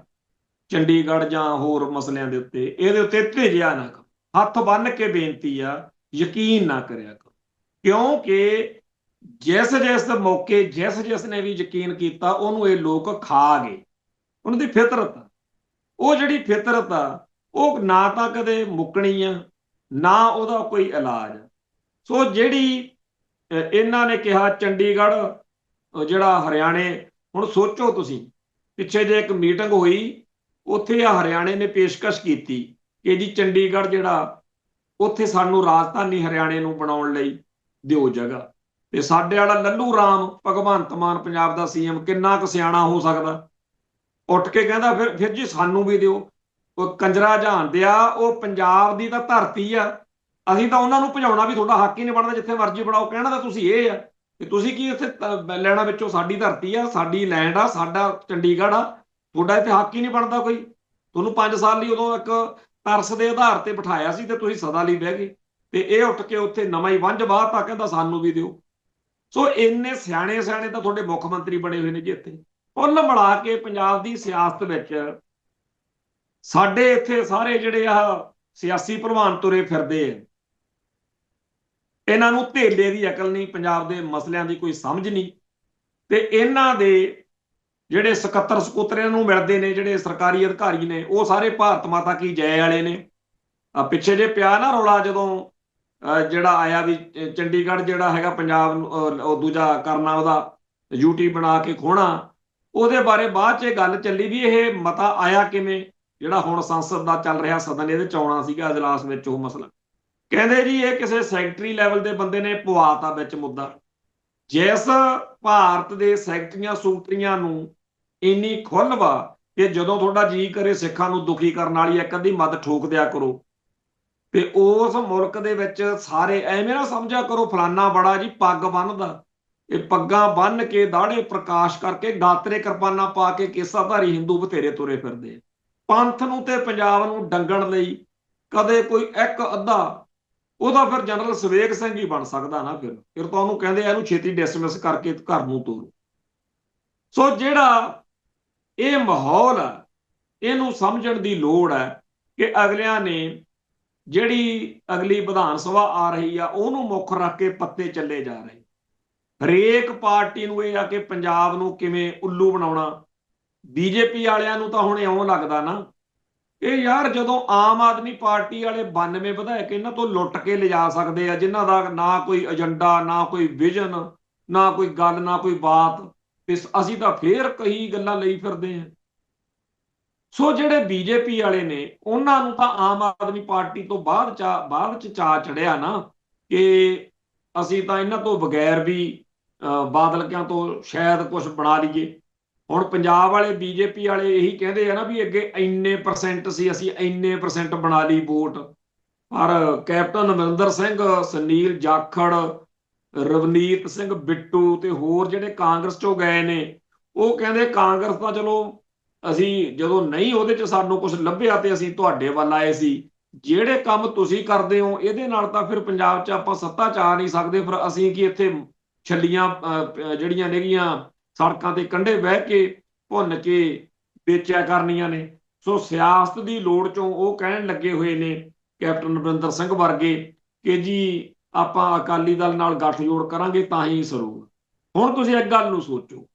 ਚੰਡੀਗੜ੍ਹ ਜਾਂ ਹੋਰ ਮਸਲਿਆਂ ਦੇ ਉੱਤੇ, ਇਹਦੇ ਉੱਤੇ ਧਿਜਿਆ ਨਾ। ਹੱਥ ਬੰਨ੍ਹ ਕੇ ਬੇਨਤੀ ਆ ਯਕੀਨ ਨਾ ਕਰਿਆ ਕਰੋ, ਕਿਉਂਕਿ ਜਿਸ ਮੌਕੇ ਜਿਸ ਨੇ ਵੀ ਯਕੀਨ ਕੀਤਾ ਉਹਨੂੰ ਇਹ ਲੋਕ ਖਾ ਗਏ। ਉਹਨਾਂ ਦੀ ਫਿਤਰਤ ਆ, ਉਹ ਜਿਹੜੀ ਫਿਤਰਤ ਆ ਉਹ ਨਾ ਤਾਂ ਕਦੇ ਮੁੱਕਣੀ ਆ, ਨਾ ਉਹਦਾ ਕੋਈ ਇਲਾਜ। ਸੋ ਜਿਹੜੀ ਇਹਨਾਂ ਨੇ ਕਿਹਾ ਚੰਡੀਗੜ੍ਹ ਜਿਹੜਾ ਹਰਿਆਣੇ, ਹੁਣ ਸੋਚੋ ਤੁਸੀਂ, ਪਿੱਛੇ ਜੇ ਇੱਕ ਮੀਟਿੰਗ ਹੋਈ, ਉੱਥੇ ਆ ਹਰਿਆਣੇ ਨੇ ਪੇਸ਼ਕਸ਼ ਕੀਤੀ ਕਿ ਜੀ ਚੰਡੀਗੜ੍ਹ ਜਿਹੜਾ, ਉੱਥੇ ਸਾਨੂੰ ਰਾਜਧਾਨੀ ਹਰਿਆਣੇ ਨੂੰ ਬਣਾਉਣ ਲਈ ਦਿਓ ਜਗ੍ਹਾ। ਤੇ ਸਾਡੇ ਵਾਲਾ ਲੱਲੂ ਰਾਮ ਭਗਵੰਤ ਮਾਨ ਪੰਜਾਬ ਦਾ ਸੀਐਮ ਕਿੰਨਾ ਕੁ ਸਿਆਣਾ ਹੋ ਸਕਦਾ, ਉੱਠ ਕੇ ਕਹਿੰਦਾ ਫਿਰ ਜੀ ਸਾਨੂੰ ਵੀ ਦਿਓ। ਉਹ ਕੰਜਰਾ ਜਹਾਨ ਆ, ਉਹ ਪੰਜਾਬ ਦੀ ਤਾਂ ਧਰਤੀ ਆ, ਅਸੀਂ ਤਾਂ ਉਹਨਾਂ ਨੂੰ ਭਜਾਉਣਾ ਵੀ ਤੁਹਾਡਾ ਹੱਕ ਹੀ ਨਹੀਂ ਬਣਦਾ, ਜਿੱਥੇ ਮਰਜ਼ੀ ਬਣਾਓ। ਕਹਿਣਾ ਤਾਂ ਤੁਸੀਂ ਇਹ ਆ ਕਿ ਤੁਸੀਂ ਕੀ ਇੱਥੇ ਲੈਣਾ ਵਿੱਚੋਂ, ਸਾਡੀ ਧਰਤੀ ਆ, ਸਾਡੀ ਲੈਂਡ ਆ, ਸਾਡਾ ਚੰਡੀਗੜ੍ਹ ਆ, ਤੁਹਾਡਾ ਇੱਥੇ ਹੱਕ ਹੀ ਨਹੀਂ ਬਣਦਾ ਕੋਈ। ਤੁਹਾਨੂੰ 5 ਸਾਲ ਲਈ ਉਦੋਂ ਇੱਕ ਤਰਸ ਦੇ ਆਧਾਰ ਤੇ ਬਿਠਾਇਆ ਸੀ ਤੇ ਤੁਸੀਂ ਸਦਾ ਲਈ ਬਹਿ ਗਏ, ਤੇ ਇਹ ਉੱਠ ਕੇ ਉੱਥੇ ਨਵਾਂ ਹੀ ਵੰਜ ਬਾਹਤਾ, ਕਹਿੰਦਾ ਸਾਨੂੰ ਵੀ ਦਿਓ। ਸੋ ਇੰਨੇ ਸਿਆਣੇ ਸਿਆਣੇ ਤਾਂ ਤੁਹਾਡੇ ਮੁੱਖ ਮੰਤਰੀ ਬਣੇ ਹੋਏ ਨੇ ਜੀ ਇੱਥੇ। ਕੁੱਲ ਮਿਲਾ ਕੇ ਪੰਜਾਬ ਦੀ ਸਿਆਸਤ ਵਿੱਚ ਸਾਡੇ ਇੱਥੇ ਸਾਰੇ ਜਿਹੜੇ ਆ ਸਿਆਸੀ ਭਲਵਾਨ ਤੁਰੇ ਫਿਰਦੇ ਆ, ਇਹਨਾਂ ਨੂੰ ਧੇਲੇ ਦੀ ਅਕਲ ਨਹੀਂ, ਪੰਜਾਬ ਦੇ ਮਸਲਿਆਂ ਦੀ ਕੋਈ ਸਮਝ ਨਹੀਂ। ਤੇ ਇਹਨਾਂ ਦੇ ਜਿਹੜੇ ਸਕੱਤਰ ਸਕੂਤਰਿਆਂ ਨੂੰ ਮਿਲਦੇ ਨੇ, ਜਿਹੜੇ ਸਰਕਾਰੀ ਅਧਿਕਾਰੀ ਨੇ, ਉਹ ਸਾਰੇ ਭਾਰਤ ਮਾਤਾ ਕੀ ਜੈ ਵਾਲੇ ਨੇ। ਪਿੱਛੇ ਜੇ ਪਿਆ ਨਾ ਰੌਲਾ, ਜਦੋਂ ਜਿਹੜਾ ਆਇਆ ਵੀ ਚੰਡੀਗੜ੍ਹ ਜਿਹੜਾ ਹੈਗਾ ਪੰਜਾਬ ਨੂੰ ਦੂਜਾ ਕਰਨਾ, ਉਹਦਾ ਯੂਟੀ ਬਣਾ ਕੇ ਖੋਣਾ, ਉਹਦੇ ਬਾਰੇ ਬਾਅਦ 'ਚ ਇਹ ਗੱਲ ਚੱਲੀ ਵੀ ਇਹ ਮਤਾ ਆਇਆ ਕਿਵੇਂ, ਜਿਹੜਾ ਹੁਣ ਸੰਸਦ ਦਾ ਚੱਲ ਰਿਹਾ ਸਦਨ, ਇਹਦੇ 'ਚ ਆਉਣਾ ਸੀਗਾ ਅਜਲਾਸ ਵਿੱਚ ਉਹ ਮਸਲਾ। ਕਹਿੰਦੇ ਜੀ ਇਹ ਕਿਸੇ ਸੈਕਟਰੀ ਲੈਵਲ ਦੇ ਬੰਦੇ ਨੇ ਪਵਾਤਾ ਵਿੱਚ ਮੁੱਦਾ। ਜਿਸ ਭਾਰਤ ਦੇ ਸੈਕਟਰੀਆਂ ਸੂਤਰੀਆਂ ਨੂੰ ਇੰਨੀ ਖੁੱਲ੍ਹ ਵਾ ਕਿ ਜਦੋਂ ਤੁਹਾਡਾ ਜੀ ਕਰੇ ਸਿੱਖਾਂ ਨੂੰ ਦੁਖੀ ਕਰਨ ਵਾਲੀ ਇੱਕ ਅੱਧੀ ਮੱਦ ਠੋਕ ਦਿਆ ਕਰੋ, ਤੇ ਉਸ ਮੁਲਕ ਦੇ ਵਿੱਚ ਸਾਰੇ ਐਵੇਂ ਨਾ ਸਮਝਿਆ ਕਰੋ ਫਲਾਨਾ ਬੜਾ ਜੀ ਪੱਗ ਬੰਨਦਾ। ਇਹ ਪੱਗਾਂ ਬੰਨ ਕੇ ਦਾੜੇ ਪ੍ਰਕਾਸ਼ ਕਰਕੇ ਗਾਤਰੇ ਕਿਰਪਾਨਾਂ ਪਾ ਕੇ ਕੇਸਾਧਾਰੀ ਹਿੰਦੂ ਬਥੇਰੇ ਤੁਰੇ ਫਿਰਦੇ। ਪੰਥ ਨੂੰ ਤੇ ਪੰਜਾਬ ਨੂੰ ਡੰਗਣ ਲਈ ਕਦੇ ਕੋਈ ਇੱਕ ਅੱਧਾ, ਉਹਦਾ ਫਿਰ ਜਨਰਲ ਸਵੇਗ ਸਿੰਘ ਹੀ ਬਣ ਸਕਦਾ ਨਾ। ਫਿਰ ਤਾਂ ਉਹਨੂੰ ਕਹਿੰਦੇ ਇਹਨੂੰ ਛੇਤੀ ਡਿਸਮਿਸ ਕਰਕੇ ਘਰ ਨੂੰ ਤੋਰੋ। ਸੋ ਜਿਹੜਾ ਇਹ ਮਾਹੌਲ ਆ, ਇਹਨੂੰ ਸਮਝਣ ਦੀ ਲੋੜ ਹੈ ਕਿ ਅਗਲਿਆਂ ਨੇ ਜਿਹੜੀ ਅਗਲੀ ਵਿਧਾਨ ਸਭਾ ਆ ਰਹੀ ਆ, ਉਹਨੂੰ ਮੁੱਖ ਰੱਖ ਕੇ ਪੱਤੇ ਚੱਲੇ ਜਾ ਰਹੇ। ਹਰੇਕ ਪਾਰਟੀ ਨੂੰ ਇਹ ਆ ਕਿ ਪੰਜਾਬ ਨੂੰ ਕਿਵੇਂ ਉੱਲੂ ਬਣਾਉਣਾ। ਬੀਜੇਪੀ ਵਾਲਿਆਂ ਨੂੰ ਤਾਂ ਹੁਣ ਇਉਂ ਲੱਗਦਾ ਨਾ ਇਹ ਯਾਰ, ਜਦੋਂ ਆਮ ਆਦਮੀ ਪਾਰਟੀ ਵਾਲੇ 92 ਵਿਧਾਇਕ ਇਹਨਾਂ ਤੋਂ ਲੁੱਟ ਕੇ ਲਿਜਾ ਸਕਦੇ ਆ, ਜਿਨ੍ਹਾਂ ਦਾ ਨਾ ਕੋਈ ਏਜੰਡਾ, ਨਾ ਕੋਈ ਵਿਜ਼ਨ, ਨਾ ਕੋਈ ਗੱਲ, ਨਾ ਕੋਈ ਬਾਤ, ਤੇ ਅਸੀਂ ਤਾਂ ਫੇਰ ਕਈ ਗੱਲਾਂ ਲਈ ਫਿਰਦੇ ਆ। ਸੋ ਜਿਹੜੇ ਬੀਜੇਪੀ ਵਾਲੇ ਨੇ, ਉਹਨਾਂ ਨੂੰ ਤਾਂ ਆਮ ਆਦਮੀ ਪਾਰਟੀ ਤੋਂ ਬਾਅਦ ਚ ਚਾਅ ਚੜਿਆ ਨਾ ਕਿ ਅਸੀਂ ਤਾਂ ਇਹਨਾਂ ਤੋਂ ਬਗੈਰ ਵੀ ਬਾਦਲਕਿਆਂ ਤੋਂ ਸ਼ਾਇਦ ਕੁਝ ਬਣਾ ਲਈਏ। ਹੁਣ ਪੰਜਾਬ ਵਾਲੇ ਬੀਜੇਪੀ ਵਾਲੇ ਇਹੀ ਕਹਿੰਦੇ ਆ ਨਾ ਵੀ ਅੱਗੇ ਇੰਨੇ % ਸੀ, ਅਸੀਂ ਇੰਨੇ % ਬਣਾ ਲਈ ਵੋਟ। ਪਰ ਕੈਪਟਨ ਅਮਰਿੰਦਰ ਸਿੰਘ, ਸੁਨੀਲ ਜਾਖੜ, ਰਵਨੀਤ ਸਿੰਘ ਬਿੱਟੂ ਤੇ ਹੋਰ ਜਿਹੜੇ ਕਾਂਗਰਸ ਚੋਂ ਗਏ ਨੇ, ਉਹ ਕਹਿੰਦੇ ਕਾਂਗਰਸ ਤਾਂ ਚਲੋ ਅਸੀਂ ਜਦੋਂ ਨਹੀਂ ਉਹਦੇ 'ਚ ਸਾਨੂੰ ਕੁਝ ਲੱਭਿਆ ਤੇ ਅਸੀਂ ਤੁਹਾਡੇ ਵੱਲ ਆਏ ਸੀ। ਜਿਹੜੇ ਕੰਮ ਤੁਸੀਂ ਕਰਦੇ ਹੋ ਇਹਦੇ ਨਾਲ ਤਾਂ ਫਿਰ ਪੰਜਾਬ 'ਚ ਆਪਾਂ ਸੱਤਾ 'ਚ ਆ ਨਹੀਂ ਸਕਦੇ। ਫਿਰ ਅਸੀਂ ਕੀ ਇੱਥੇ ਛੱਲੀਆਂ ਜਿਹੜੀਆਂ ਨੇਗੀਆਂ ਸੜਕਾਂ ਤੇ ਕੰਢੇ ਬਹਿ ਕੇ ਭੁੰਨ ਕੇ ਵੇਚਿਆ ਕਰਨੀਆਂ ਨੇ। ਸੋ ਸਿਆਸਤ ਦੀ ਲੋੜ ਚੋਂ ਉਹ ਕਹਿਣ ਲੱਗੇ ਹੋਏ ਨੇ ਕੈਪਟਨ ਅਮਰਿੰਦਰ ਸਿੰਘ ਵਰਗੇ ਕਿ ਜੀ ਆਪਾਂ ਅਕਾਲੀ ਦਲ ਨਾਲ ਗੱਠਜੋੜ ਕਰਾਂਗੇ ਤਾਂ ਹੀ ਸਰੂਗਾ। ਹੁਣ ਤੁਸੀਂ ਇੱਕ ਗੱਲ ਨੂੰ ਸੋਚੋ,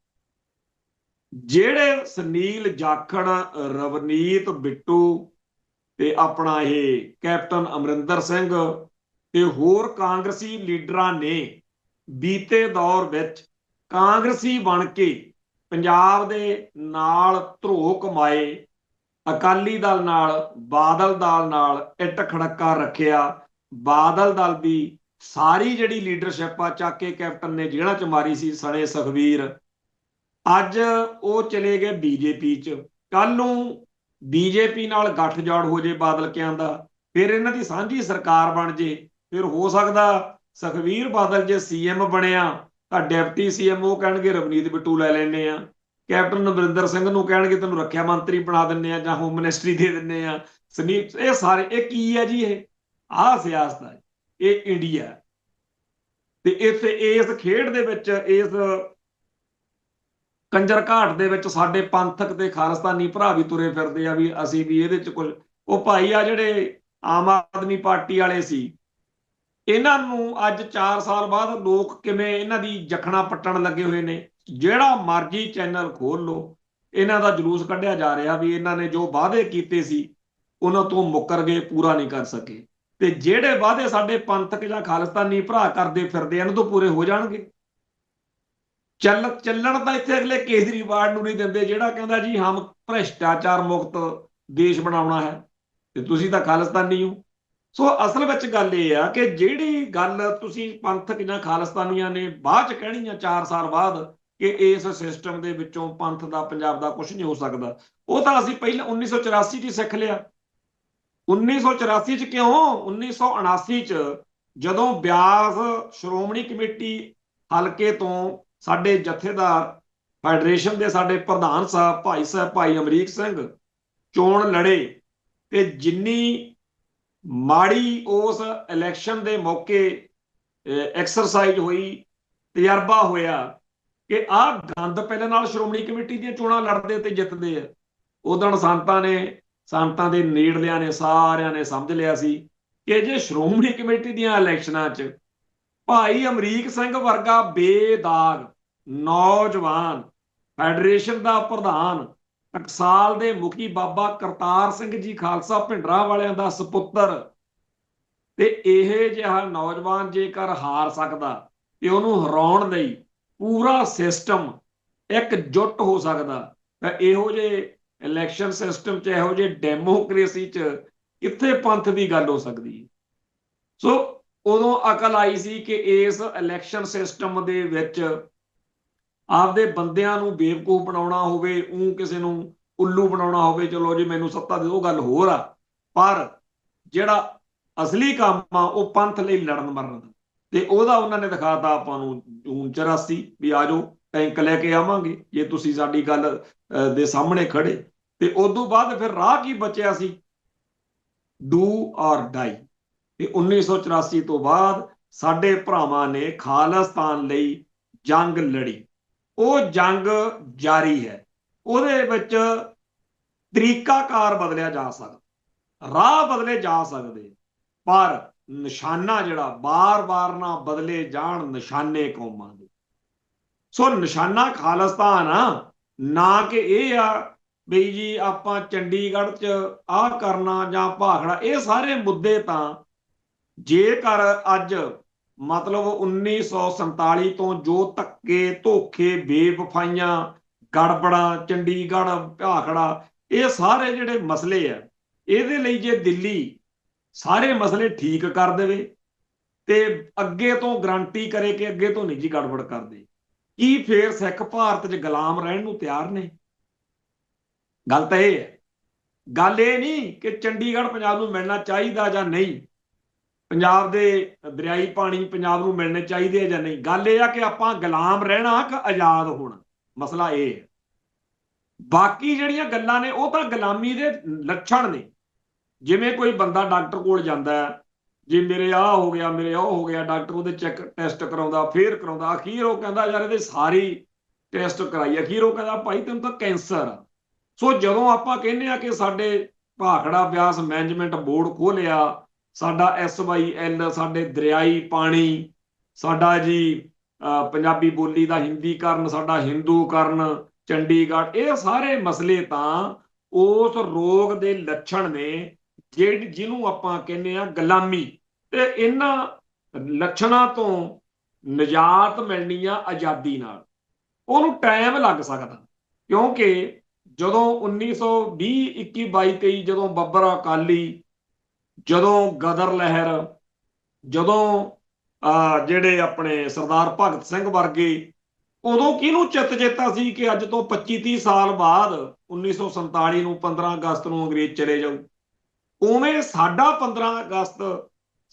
ਜਿਹੜੇ ਸੁਨੀਲ ਜਾਖੜ, ਰਵਨੀਤ ਬਿੱਟੂ ਤੇ ਆਪਣਾ ਇਹ ਕੈਪਟਨ ਅਮਰਿੰਦਰ ਸਿੰਘ ਤੇ ਹੋਰ ਕਾਂਗਰਸੀ ਲੀਡਰਾਂ ਨੇ ਬੀਤੇ ਦੌਰ ਵਿੱਚ ਕਾਂਗਰਸੀ ਬਣ ਕੇ ਪੰਜਾਬ ਦੇ ਨਾਲ ਧਰੋ ਕਮਾਏ, ਅਕਾਲੀ ਦਲ ਨਾਲ, ਬਾਦਲ ਦਲ ਨਾਲ ਇੱਟ ਖੜੱਕਾ ਰੱਖਿਆ। ਬਾਦਲ ਦਲ ਦੀ ਸਾਰੀ ਜਿਹੜੀ ਲੀਡਰਸ਼ਿਪ ਆ ਚੱਕ ਕੇ ਕੈਪਟਨ ਨੇ ਜੇਲ੍ਹਾਂ 'ਚ ਮਾਰੀ ਸੀ, ਸਣੇ ਸੁਖਬੀਰ। ਅੱਜ ਉਹ ਚਲੇ ਗਏ ਬੀਜੇਪੀ 'ਚ। ਕੱਲ ਨੂੰ ਬੀਜੇਪੀ ਨਾਲ ਗੱਠਜੋੜ ਹੋ ਜੇ ਬਾਦਲਕਿਆਂ ਦਾ, ਫਿਰ ਇਹਨਾਂ ਦੀ ਸਾਂਝੀ ਸਰਕਾਰ ਬਣ ਜੇ। ਫਿਰ ਹੋ ਸਕਦਾ ਸੁਖਬੀਰ ਬਾਦਲ ਜੇ ਸੀਐਮ ਬਣਿਆ ਤਾਂ ਡਿਪਟੀ ਸੀਐਮ ਉਹ ਕਹਿਣਗੇ ਰਵਨੀਤ ਬਿੱਟੂ ਲੈ ਲੈਣੇ ਆ, ਕੈਪਟਨ ਅਮਰਿੰਦਰ ਸਿੰਘ ਨੂੰ ਕਹਿਣਗੇ ਤੈਨੂੰ ਰੱਖਿਆ ਮੰਤਰੀ ਬਣਾ ਦਿੰਦੇ ਆ ਜਾਂ ਹੋਮ ਮਿਨਿਸਟਰੀ ਦੇ ਦਿੰਦੇ ਆ। ਸੁਨੀਲ, ਇਹ ਸਾਰੇ ਇਹ ਕੀ ਹੈ ਜੀ? ਇਹ ਆਹ ਸਿਆਸਤ ਹੈ, ਇਹ ਇੰਡੀਆ। ਤੇ ਇੱਥੇ ਇਸ ਖੇਡ ਦੇ ਵਿੱਚ, ਇਸ ਕੰਜਰ ਘਾਟ ਦੇ ਵਿੱਚ ਸਾਡੇ ਪੰਥਕ ਤੇ ਖਾਲਿਸਤਾਨੀ ਭਰਾ ਵੀ ਤੁਰੇ ਫਿਰਦੇ ਆ ਵੀ ਅਸੀਂ ਵੀ ਇਹਦੇ 'ਚ ਕੁਝ। ਉਹ ਭਾਈ ਆ ਜਿਹੜੇ ਆਮ ਆਦਮੀ ਪਾਰਟੀ ਵਾਲੇ ਸੀ, ਇਹਨਾਂ ਨੂੰ ਅੱਜ 4 ਸਾਲ ਬਾਅਦ ਲੋਕ ਕਿਵੇਂ ਇਹਨਾਂ ਦੀ ਜਖਣਾ ਪੱਟਣ ਲੱਗੇ ਹੋਏ ਨੇ। ਜਿਹੜਾ ਮਰਜ਼ੀ ਚੈਨਲ ਖੋਲ ਲਓ, ਇਹਨਾਂ ਦਾ ਜਲੂਸ ਕੱਢਿਆ ਜਾ ਰਿਹਾ ਵੀ ਇਹਨਾਂ ਨੇ ਜੋ ਵਾਅਦੇ ਕੀਤੇ ਸੀ ਉਹਨਾਂ ਤੋਂ ਮੁੱਕਰ ਗਏ, ਪੂਰਾ ਨਹੀਂ ਕਰ ਸਕੇ। ਤੇ ਜਿਹੜੇ ਵਾਅਦੇ ਸਾਡੇ ਪੰਥਕ ਜਾਂ ਖਾਲਿਸਤਾਨੀ ਭਰਾ ਕਰਦੇ ਫਿਰਦੇ ਇਹਨਾਂ ਤੋਂ ਪੂਰੇ ਹੋ ਜਾਣਗੇ। ਚੱਲਣ ਤਾਂ ਇੱਥੇ ਅਗਲੇ ਕੇਜਰੀਵਾਲ ਨੂੰ ਨਹੀਂ ਦਿੰਦੇ, ਜਿਹੜਾ ਕਹਿੰਦਾ ਜੀ ਹਮ ਭ੍ਰਿਸ਼ਟਾਚਾਰ ਮੁਕਤ ਦੇਸ਼ ਬਣਾਉਣਾ ਹੈ, ਤੇ ਤੁਸੀਂ ਤਾਂ ਖਾਲਿਸਤਾਨੀ ਹੋ। ਸੋ ਅਸਲ ਵਿੱਚ ਗੱਲ ਇਹ ਆ ਕਿ ਜਿਹੜੀ ਗੱਲ ਤੁਸੀਂ ਪੰਥਕ ਜਾਂ ਖਾਲਿਸਤਾਨੀਆਂ ਨੇ ਬਾਅਦ ਚ ਕਹਿਣੀ ਆ 4 ਸਾਲ ਬਾਅਦ ਕਿ ਇਸ ਸਿਸਟਮ ਦੇ ਵਿੱਚੋਂ ਪੰਥ ਦਾ ਪੰਜਾਬ ਦਾ ਕੁਝ ਨਹੀਂ ਹੋ ਸਕਦਾ, ਉਹ ਤਾਂ ਅਸੀਂ ਪਹਿਲਾਂ 1984 ਚ ਸਿੱਖ ਲਿਆ। 1984 ਚ ਕਿਉਂ, 1979 ਚ ਜਦੋਂ ਬਿਆਸ ਸ਼੍ਰੋਮਣੀ ਕਮੇਟੀ ਹਲਕੇ ਤੋਂ ਸਾਡੇ ਜਥੇਦਾਰ ਫੈਡਰੇਸ਼ਨ ਦੇ ਸਾਡੇ ਪ੍ਰਧਾਨ ਸਾਹਿਬ ਭਾਈ ਅਮਰੀਕ ਸਿੰਘ ਚੋਣ ਲੜੇ, ਤੇ ਜਿੰਨੀ ਮਾੜੀ ਉਸ ਇਲੈਕਸ਼ਨ ਦੇ ਮੌਕੇ ਐਕਸਰਸਾਈਜ਼ ਹੋਈ, ਤਜਰਬਾ ਹੋਇਆ ਕਿ ਆਹ ਗੰਦ ਪਹਿਲਾਂ ਨਾਲ ਸ਼੍ਰੋਮਣੀ ਕਮੇਟੀ ਦੀਆਂ ਚੋਣਾਂ ਲੜਦੇ ਤੇ ਜਿੱਤਦੇ ਆ। ਉਦੋਂ ਸੰਤਾਂ ਦੇ ਨੇੜਲਿਆਂ ਨੇ ਸਾਰਿਆਂ ਨੇ ਸਮਝ ਲਿਆ ਸੀ ਕਿ ਜੇ ਸ਼੍ਰੋਮਣੀ ਕਮੇਟੀ ਦੀਆਂ ਇਲੈਕਸ਼ਨਾਂ 'ਚ ਭਾਈ ਅਮਰੀਕ ਸਿੰਘ ਵਰਗਾ ਬੇਦਾਗ ਨੌਜਵਾਨ ਫੈਡਰੇਸ਼ਨ ਦਾ ਪ੍ਰਧਾਨ, ਟਕਸਾਲ ਦੇ ਮੁਖੀ ਬਾਬਾ ਕਰਤਾਰ ਸਿੰਘ ਜੀ ਖਾਲਸਾ ਭਿੰਡਰਾਂ ਵਾਲਿਆਂ ਦਾ ਸਪੁੱਤਰ, ਤੇ ਇਹ ਜਿਹਾ ਨੌਜਵਾਨ ਜੇਕਰ ਹਾਰ ਸਕਦਾ ਤੇ ਉਹਨੂੰ ਹਰਾਉਣ ਲਈ ਪੂਰਾ ਸਿਸਟਮ ਇਕਜੁੱਟ ਹੋ ਸਕਦਾ, ਤਾਂ ਇਹੋ ਜਿਹੇ ਇਲੈਕਸ਼ਨ ਸਿਸਟਮ 'ਚ, ਇਹੋ ਜਿਹੇ ਡੈਮੋਕ੍ਰੇਸੀ 'ਚ ਕਿੱਥੇ ਪੰਥ ਦੀ ਗੱਲ ਹੋ ਸਕਦੀ ਹੈ। ਸੋ ਉਦੋਂ ਅਕਲ ਆਈ ਸੀ ਕਿ ਇਸ ਇਲੈਕਸ਼ਨ ਸਿਸਟਮ ਦੇ ਵਿੱਚ ਆਪਦੇ ਬੰਦਿਆਂ ਨੂੰ ਬੇਵਕੂਫ ਬਣਾਉਣਾ ਹੋਵੇ, ਕਿਸੇ ਨੂੰ ਉੱਲੂ ਬਣਾਉਣਾ ਹੋਵੇ, ਚਲੋ ਜੀ ਮੈਨੂੰ ਸੱਤਾ ਦੇ ਦਿਓ, ਗੱਲ ਹੋਰ ਆ, ਪਰ ਜਿਹੜਾ ਅਸਲੀ ਕੰਮ ਆ ਉਹ ਪੰਥ ਲਈ ਲੜਨ ਮਰਨ ਦਾ, ਤੇ ਉਹਦਾ ਉਹਨਾਂ ਨੇ ਦਿਖਾਤਾ ਆਪਾਂ ਨੂੰ ਜੂਨ 84 ਵੀ ਆ ਜਾਓ ਟੈਂਕ ਲੈ ਕੇ ਆਵਾਂਗੇ ਜੇ ਤੁਸੀਂ ਸਾਡੀ ਗੱਲ ਦੇ ਸਾਹਮਣੇ ਖੜੇ। ਤੇ ਉਦੋਂ ਬਾਅਦ ਫਿਰ ਰਾਹ ਕੀ ਬਚਿਆ ਸੀ, ਡੂ ਔਰ ਡਾਈ। ਤੇ 1984 ਤੋਂ ਬਾਅਦ ਸਾਡੇ ਭਰਾਵਾਂ ਨੇ ਖਾਲਿਸਤਾਨ ਲਈ ਜੰਗ ਲੜੀ, ਉਹ ਜੰਗ ਜਾਰੀ ਹੈ। ਉਹਦੇ ਵਿੱਚ ਤਰੀਕਾਕਾਰ ਬਦਲਿਆ ਜਾ ਸਕਦਾ, ਰਾਹ ਬਦਲੇ ਜਾ ਸਕਦੇ, ਪਰ ਨਿਸ਼ਾਨਾ ਜਿਹੜਾ ਬਾਰ-ਬਾਰ ਨਾ ਬਦਲੇ ਜਾਣ ਨਿਸ਼ਾਨੇ ਕੌਮਾਂ ਦੇ। ਸੋ ਨਿਸ਼ਾਨਾ ਖਾਲਿਸਤਾਨ ਆ, ਨਾ ਕਿ ਇਹ ਆ ਬਈ ਜੀ ਆਪਾਂ ਚੰਡੀਗੜ੍ਹ 'ਚ ਆਹ ਕਰਨਾ ਜਾਂ ਭਾਖੜਾ। ਇਹ ਸਾਰੇ ਮੁੱਦੇ ਤਾਂ ਜੇਕਰ ਅੱਜ ਮਤਲਬ 1947 ਤੋਂ ਜੋ ਧੱਕੇ ਧੋਖੇ ਬੇਵਫਾਈਆਂ ਗੜਬੜਾਂ ਚੰਡੀਗੜ੍ਹ ਭਾਖੜਾ, ਇਹ ਸਾਰੇ ਜਿਹੜੇ ਮਸਲੇ ਆ, ਇਹਦੇ ਲਈ ਜੇ ਦਿੱਲੀ ਸਾਰੇ ਮਸਲੇ ਠੀਕ ਕਰ ਦੇਵੇ ਤੇ ਅੱਗੇ ਤੋਂ ਗਰੰਟੀ ਕਰੇ ਕਿ ਅੱਗੇ ਤੋਂ ਨਹੀਂ ਜੀ ਗੜਬੜ ਕਰਦੇ, ਕੀ ਫੇਰ ਸਿੱਖ ਭਾਰਤ 'ਚ ਗੁਲਾਮ ਰਹਿਣ ਨੂੰ ਤਿਆਰ ਨੇ? ਗੱਲ ਤਾਂ ਇਹ ਹੈ। ਗੱਲ ਇਹ ਨਹੀਂ ਕਿ ਚੰਡੀਗੜ੍ਹ ਪੰਜਾਬ ਨੂੰ ਮਿਲਣਾ ਚਾਹੀਦਾ ਜਾਂ ਨਹੀਂ, ਪੰਜਾਬ ਦੇ ਦਰਿਆਈ ਪਾਣੀ ਪੰਜਾਬ ਨੂੰ ਮਿਲਣੇ ਚਾਹੀਦੇ ਆ ਜਾਂ ਨਹੀਂ। ਗੱਲ ਇਹ ਆ ਕਿ ਆਪਾਂ ਗੁਲਾਮ ਰਹਿਣਾ ਕਿ ਆਜ਼ਾਦ ਹੋਣਾ, ਮਸਲਾ ਇਹ ਹੈ। ਬਾਕੀ ਜਿਹੜੀਆਂ ਗੱਲਾਂ ਨੇ ਉਹ ਤਾਂ ਗੁਲਾਮੀ ਦੇ ਲੱਛਣ ਨੇ। ਜਿਵੇਂ ਕੋਈ ਬੰਦਾ ਡਾਕਟਰ ਕੋਲ ਜਾਂਦਾ, ਜੇ ਮੇਰੇ ਆਹ ਹੋ ਗਿਆ, ਮੇਰੇ ਉਹ ਹੋ ਗਿਆ, ਡਾਕਟਰ ਉਹਦੇ ਚੈੱਕ ਟੈਸਟ ਕਰਾਉਂਦਾ, ਫੇਰ ਕਰਾਉਂਦਾ, ਅਖੀਰ ਉਹ ਕਹਿੰਦਾ ਯਾਰ ਇਹਦੇ ਸਾਰੀ ਟੈਸਟ ਕਰਾਈ, ਅਖੀਰ ਉਹ ਕਹਿੰਦਾ ਭਾਈ ਤੈਨੂੰ ਤਾਂ ਕੈਂਸਰ ਆ। ਸੋ ਜਦੋਂ ਆਪਾਂ ਕਹਿੰਦੇ ਆ ਕਿ ਸਾਡੇ ਭਾਖੜਾ ਬਿਆਸ ਮੈਨੇਜਮੈਂਟ ਬੋਰਡ ਖੋਲਿਆ, ਸਾਡਾ SYL, ਸਾਡੇ ਦਰਿਆਈ ਪਾਣੀ, ਸਾਡਾ ਜੀ ਪੰਜਾਬੀ ਬੋਲੀ ਦਾ ਹਿੰਦੀਕਰਨ, ਸਾਡਾ ਹਿੰਦੂਕਰਨ, ਚੰਡੀਗੜ੍ਹ, ਇਹ ਸਾਰੇ ਮਸਲੇ ਤਾਂ ਉਸ ਰੋਗ ਦੇ ਲੱਛਣ ਨੇ ਜਿਹਨੂੰ ਆਪਾਂ ਕਹਿੰਦੇ ਆ ਗੁਲਾਮੀ। ਤੇ ਇਹਨਾਂ ਲੱਛਣਾਂ ਤੋਂ ਨਿਜਾਤ ਮਿਲਣੀ ਆ ਆਜ਼ਾਦੀ ਨਾਲ, ਉਹਨੂੰ ਟਾਈਮ ਲੱਗ ਸਕਦਾ, ਕਿਉਂਕਿ ਜਦੋਂ 1920 21 22 23 ਜਦੋਂ ਬੱਬਰ ਅਕਾਲੀ, ਜਦੋਂ ਗਦਰ ਲਹਿਰ, ਜਦੋਂ ਜਿਹੜੇ ਆਪਣੇ ਸਰਦਾਰ ਭਗਤ ਸਿੰਘ ਵਰਗੇ, ਉਦੋਂ ਕਿਹਨੂੰ ਚਿੱਤ ਚੇਤਾ ਸੀ ਕਿ ਅੱਜ ਤੋਂ 25 30 ਸਾਲ ਬਾਅਦ 1947 ਨੂੰ 15 ਅਗਸਤ ਨੂੰ ਅੰਗਰੇਜ਼ ਚਲੇ ਜਾਊ। ਉਵੇਂ ਸਾਡਾ 15 ਅਗਸਤ